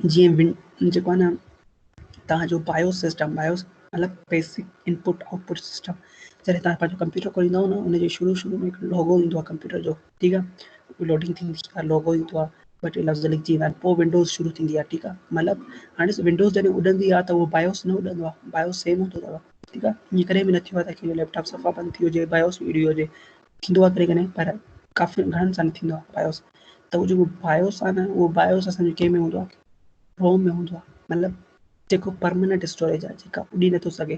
Speaker 1: जीअं जेको आहे न तव्हांजो बायोस सिस्टम, बायोस मतिलबु बेसिक इनपुट आउटपुट सिस्टम, जॾहिं तव्हां पंहिंजो कंप्यूटर खोलींदा हो न, उनजे शुरू में हिकु लोगो ईंदो आहे कंप्यूटर जो, ठीकु आहे, लोडिंग थींदी आहे, लोगो ईंदो आहे, ॿ टे लफ़्ज़ लिखजी वेंदा आहिनि, पोइ विंडोज़ शुरू थींदी आहे, ठीकु आहे। मतिलबु हाणे विंडोज़ जॾहिं उॾंदी आहे त उहो बायोस न उॾंदो आहे, बायोस सेम हूंदो अथव, ठीकु आहे। ईअं करे बि न थियो आहे त कंहिंजो लैपटॉप सफ़ा बंदि थी हुजे, बायोस बि उड़ी हुजे, थींदो आहे कॾहिं कॾहिं, पर काफ़ी घणनि सां न थींदो आहे बायोस। त उहो जेको बायोस आहे न, उहो बायोस असांजे कंहिं में हूंदो आहे, रोम में हूंदो आहे, मतिलबु जेको परमानेंट स्टोरेज आहे, जेका उॾी नथो सघे।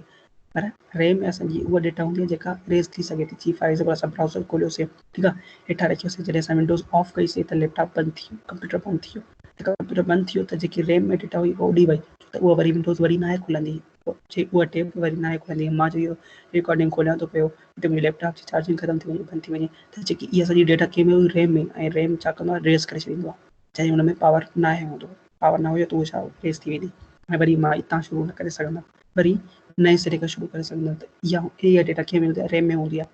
Speaker 1: पर रैम में असांजी उहा डेटा हूंदी आहे जेका रेज़ थी सघे थी। जीअं फॉर एग्ज़ाम्पल असां ब्राउज़र खोलियोसीं, ठीकु आहे, हेठां रखियोसीं, जॾहिं असां विंडोज़ ऑफ कईसीं त लैपटॉप बंदि थी वियो, कंप्यूटर बंदि थी वियो। कंप्यूटर बंदि थी वियो त जेकी रैम में डेटा हुई उहा उॾी वई, त उहा वरी विंडोज़ वरी न आहे खुलंदी, उहा टेप वरी न आहे खुलंदी। मां जो इहो रिकॉर्डिंग खोलियां थो पियो, हिते मुंहिंजी लैपटॉप जी चार्जिंग ख़तमु थी वञे, बंदि थी वञे, त जेकी इहा सॼी डेटा कंहिं में हुई, रैम में, ऐं रैम छा कंदो आहे, रेज़ करे छॾींदो आहे, चाहे हुन में पावर न आहे हूंदो, पावर न हुयो त उहो छा रेज़ थी वेंदी, ऐं वरी मां हितां शुरू न करे सघंदमि, वरी नए सिरे खां शुरू करे सघंदमि। त इहा डेटा कंहिं में हूंदी आहे, रैम में हूंदी आहे,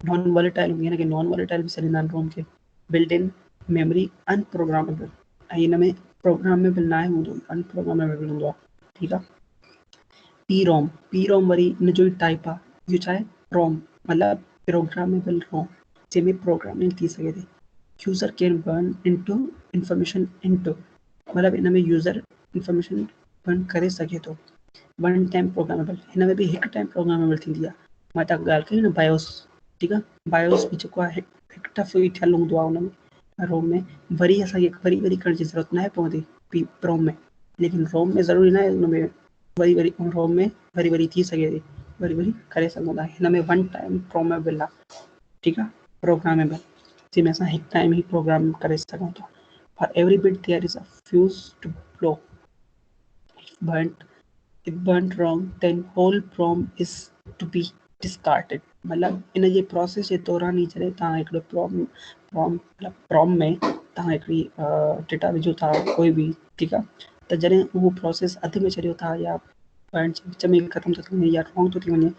Speaker 1: नॉन वॉलेटाइल हूंदी आहे, हिन खे नॉन वॉलेटाइल बि सॾींदा आहिनि रोम खे। बिल्ट इन मेमोरी अनप्रोग्रामेबल, ऐं हिन में प्रोग्रामेबल न आहे हूंदो, अनप्रोग्रामेबल हूंदो आहे, ठीकु आहे। पी रोम वरी इन जो ई टाइप आहे, इहो छा आहे, रोम मतिलबु प्रोग्रामेबल रोम, जंहिंमें प्रोग्रामिंग थी सघे थी। User can burn into information into, मतिलबु इन में यूज़र इंफॉर्मेशन बर्न करे सघे थो। वन टाइम प्रोग्रामेबल, हिन में बि हिकु टाइम प्रोग्रामेबल थींदी आहे। मां तव्हां ॻाल्हि कई न बायोस, ठीकु आहे, बायोस बि जेको आहे हिकु दफ़ो ई थियलु हूंदो आहे हुन में, रोम में वरी असांखे वरी करण जी ज़रूरत न आहे पवंदी रोम में, लेकिन रोम में ज़रूरी न आहे हुन में वरी रोम में वरी थी सघे थी, वरी करे सघूं था। हिन में वन टाइम प्रोग्रामेबल आहे, ठीकु आहे, प्रोग्रामेबल, जंहिंमें असां हिकु टाइम ई प्रोग्राम करे सघूं था। For every bit there is a fuse to blow, if burnt wrong then whole prom is to be discarded। मतलब इन जे प्रोसेस जे दौरान ई जॾहिं तव्हां हिकिड़ो प्रोम में तव्हां हिकिड़ी डेटा विझो था कोई बि, ठीकु आहे, त जॾहिं उहो प्रोसेस अधु में छॾियो था या पॉइंट विच में ख़तमु थो थी वञे या रॉन्ग थो थी वञे,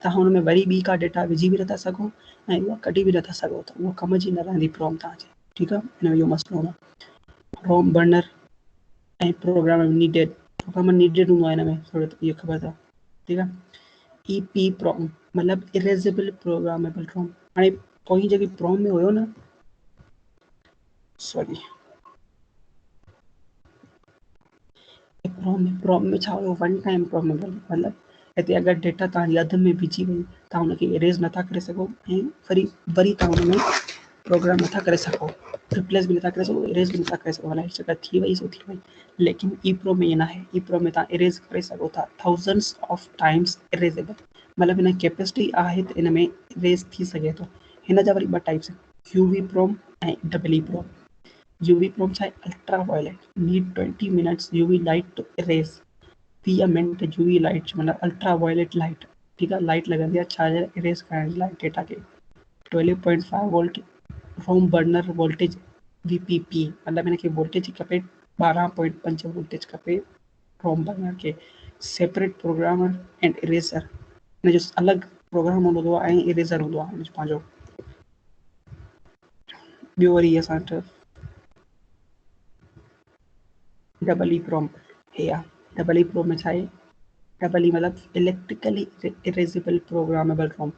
Speaker 1: तव्हां हुन में वरी ॿी का डेटा विझी बि नथा सघो ऐं उहा कढी बि नथा सघो, त उहा कम जी न रहंदी प्रोम तव्हांजी, ठीकु आहे। हिन में इहो मसइलो हूंदो आहे। रोम बर्नर ऐं प्रोग्राम नीडेड हूंदो आहे हिन में, थोरो इहो ख़बर अथव, ठीकु आहे। ई प्रोम मतिलबु इरेज़ेबल प्रोग्रामेबल रोम। हाणे पोइ जेकी प्रोम में हुयो न, सॉरी, प्रोम में छा हुयो, वन टाइम प्रोग्रामेबल, मतिलबु हिते अगरि डेटा तव्हांजी अधु में विझी वई, तव्हां हुनखे इरेज़ नथा करे सघो ऐं वरी तव्हां हुन में प्रोग्राम नथा करे सघो, रिप्लेस बि नथा करे सघो, इरेज़ बि नथा करे सघो, अलाए जॻह थी वई सो थी वई। लेकिन ई प्रो में ईअं न आहे, ई प्रो में तव्हां इरेज़ करे सघो था, थाउज़ेंड्स ऑफ टाइम्स इरेज़ेबल, मतिलबु हिन कैपेसिटी आहे त इन में इरेज़ थी सघे थो। हिन जा वरी ॿ टाइप्स आहिनि, यूवी प्रोम ऐं डबल ई प्रोम। यूवी प्रोम छा आहे, ultra violet, need 20 minutes UV light to erase, 20 minute UV light मतिलबु अल्ट्रा वायलेट लाइट, ठीकु आहे, लाइट लॻंदी आहे छाजे इरेज़ करण जे लाइ डेटा खे। 12.5 volt ROM burner voltage VPP, मतिलबु हिनखे वोल्टेज खपे 12.5 वोल्टेज खपे रोम बर्नर खे। सेपरेट प्रोग्रामर एंड इरेज़र, हिन जो अलॻि प्रोग्राम हूंदो आहे ऐं इरेज़र हूंदो आहे हुनजो पंहिंजो। ॿियो वरी असां वटि डबल ई प्रोम हे आहे। डबल ई प्रोम में छा आहे, डबल ई मतिलबु इलेक्ट्रिकली इरेज़ेबल प्रोग्रामेबल रोम,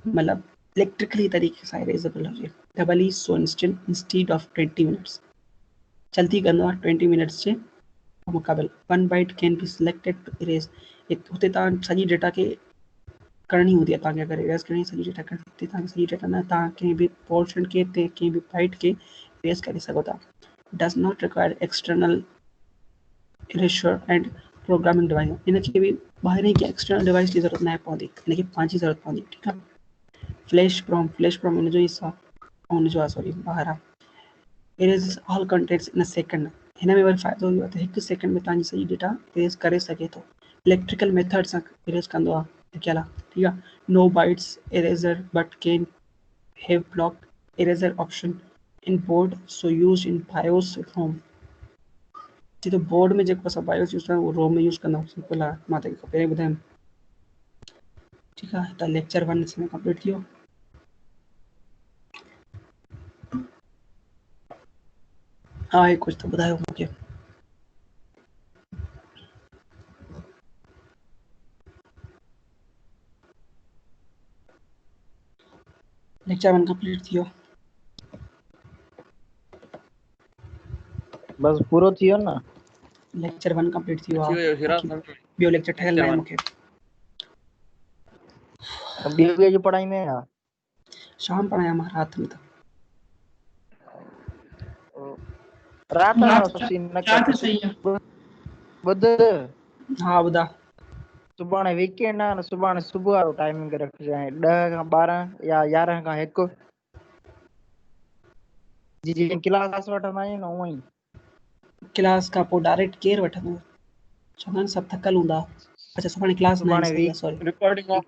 Speaker 1: मतिलबु इलेक्ट्रिकली तरीक़े सां इरेज़ेबल हुजे। Double E so instead of 20 minutes, जल्दी कंदो आहे 20 मिनट्स जे मुक़ाबिल। One byte can be selected to erase, हुते तव्हां सॼी डेटा खे करणी हूंदी आहे, तव्हांखे अगरि इरेज़ करणी सॼी डेटा करणी, हुते तव्हांखे सॼी डेटा न, तव्हां कंहिं बि पोर्शन खे कंहिं बि बाइट खे इरेज़ करे सघो था। Does not require external eraser and programming device, हिनखे बि ॿाहिरि कंहिं एक्सटर्नल डिवाइस जी ज़रूरत न आहे पवंदी, हिनखे पंहिंजी ज़रूरत पवंदी, ठीकु आहे। फ्लैश प्रोम हिनजो हिस्सो आहे, हुनजो आहे सॉरी ॿाहिरि आहे। इरेज़ ऑल कंटेंट्स इन अ सेकेंड, हिन में वरी फ़ाइदो इहो आहे त हिकु सेकेंड में तव्हांजी सॼी डेटा इरेज़ करे सघे थो। इलेक्ट्रिकल मेथड सां इरेज़ कंदो आहे लिखियलु आहे, ठीकु आहे। No bytes eraser but can have block eraser option in board so use in BIOS ROM. तो बोर्ड में जेको असां बायोस यूज़ कंदा आहियूं उहो रोम में यूज़ कंदा आहियूं, सिंपल आहे, मां तव्हांखे पहिरीं ॿुधायमि, ठीकु आहे। त लेक्चर 1 इसमें कंप्लीट थी वियो। हा, कुझु त ॿुधायो मूंखे। लेक्चर 1 कंप्लीट थियो।
Speaker 2: बस पूरो थियो न।
Speaker 1: लेक्चर 1 कंप्लीट थियो
Speaker 7: थियो
Speaker 1: आहे।
Speaker 7: यो हिरा
Speaker 1: बाक़ी ॿियो लेक्चर ठहियल न आहे मूंखे।
Speaker 2: ॿियो जो पढ़ाईंदे या
Speaker 1: शाम पढ़ाया मां रात में।
Speaker 2: रात में
Speaker 5: रात
Speaker 2: सची न
Speaker 5: रात
Speaker 2: कर
Speaker 5: सही है।
Speaker 2: बुध
Speaker 1: हाँ ॿुधा।
Speaker 2: सुभाणे वीकेंड आहे न, सुभाणे सुबुह वारो टाइमिंग रखजांइ 10 खां 12 या 11 खां 1 जी क्लास वठंदा आहियूं न उअं ई।
Speaker 1: क्लास का पोइ डायरेक्ट केरु वठंदो? चवंदा आहिनि सभु थकल हूंदा। अच्छा सुभाणे क्लास न आहे,
Speaker 2: सुभाणे
Speaker 1: सही आहे, सॉरी।
Speaker 7: Recording of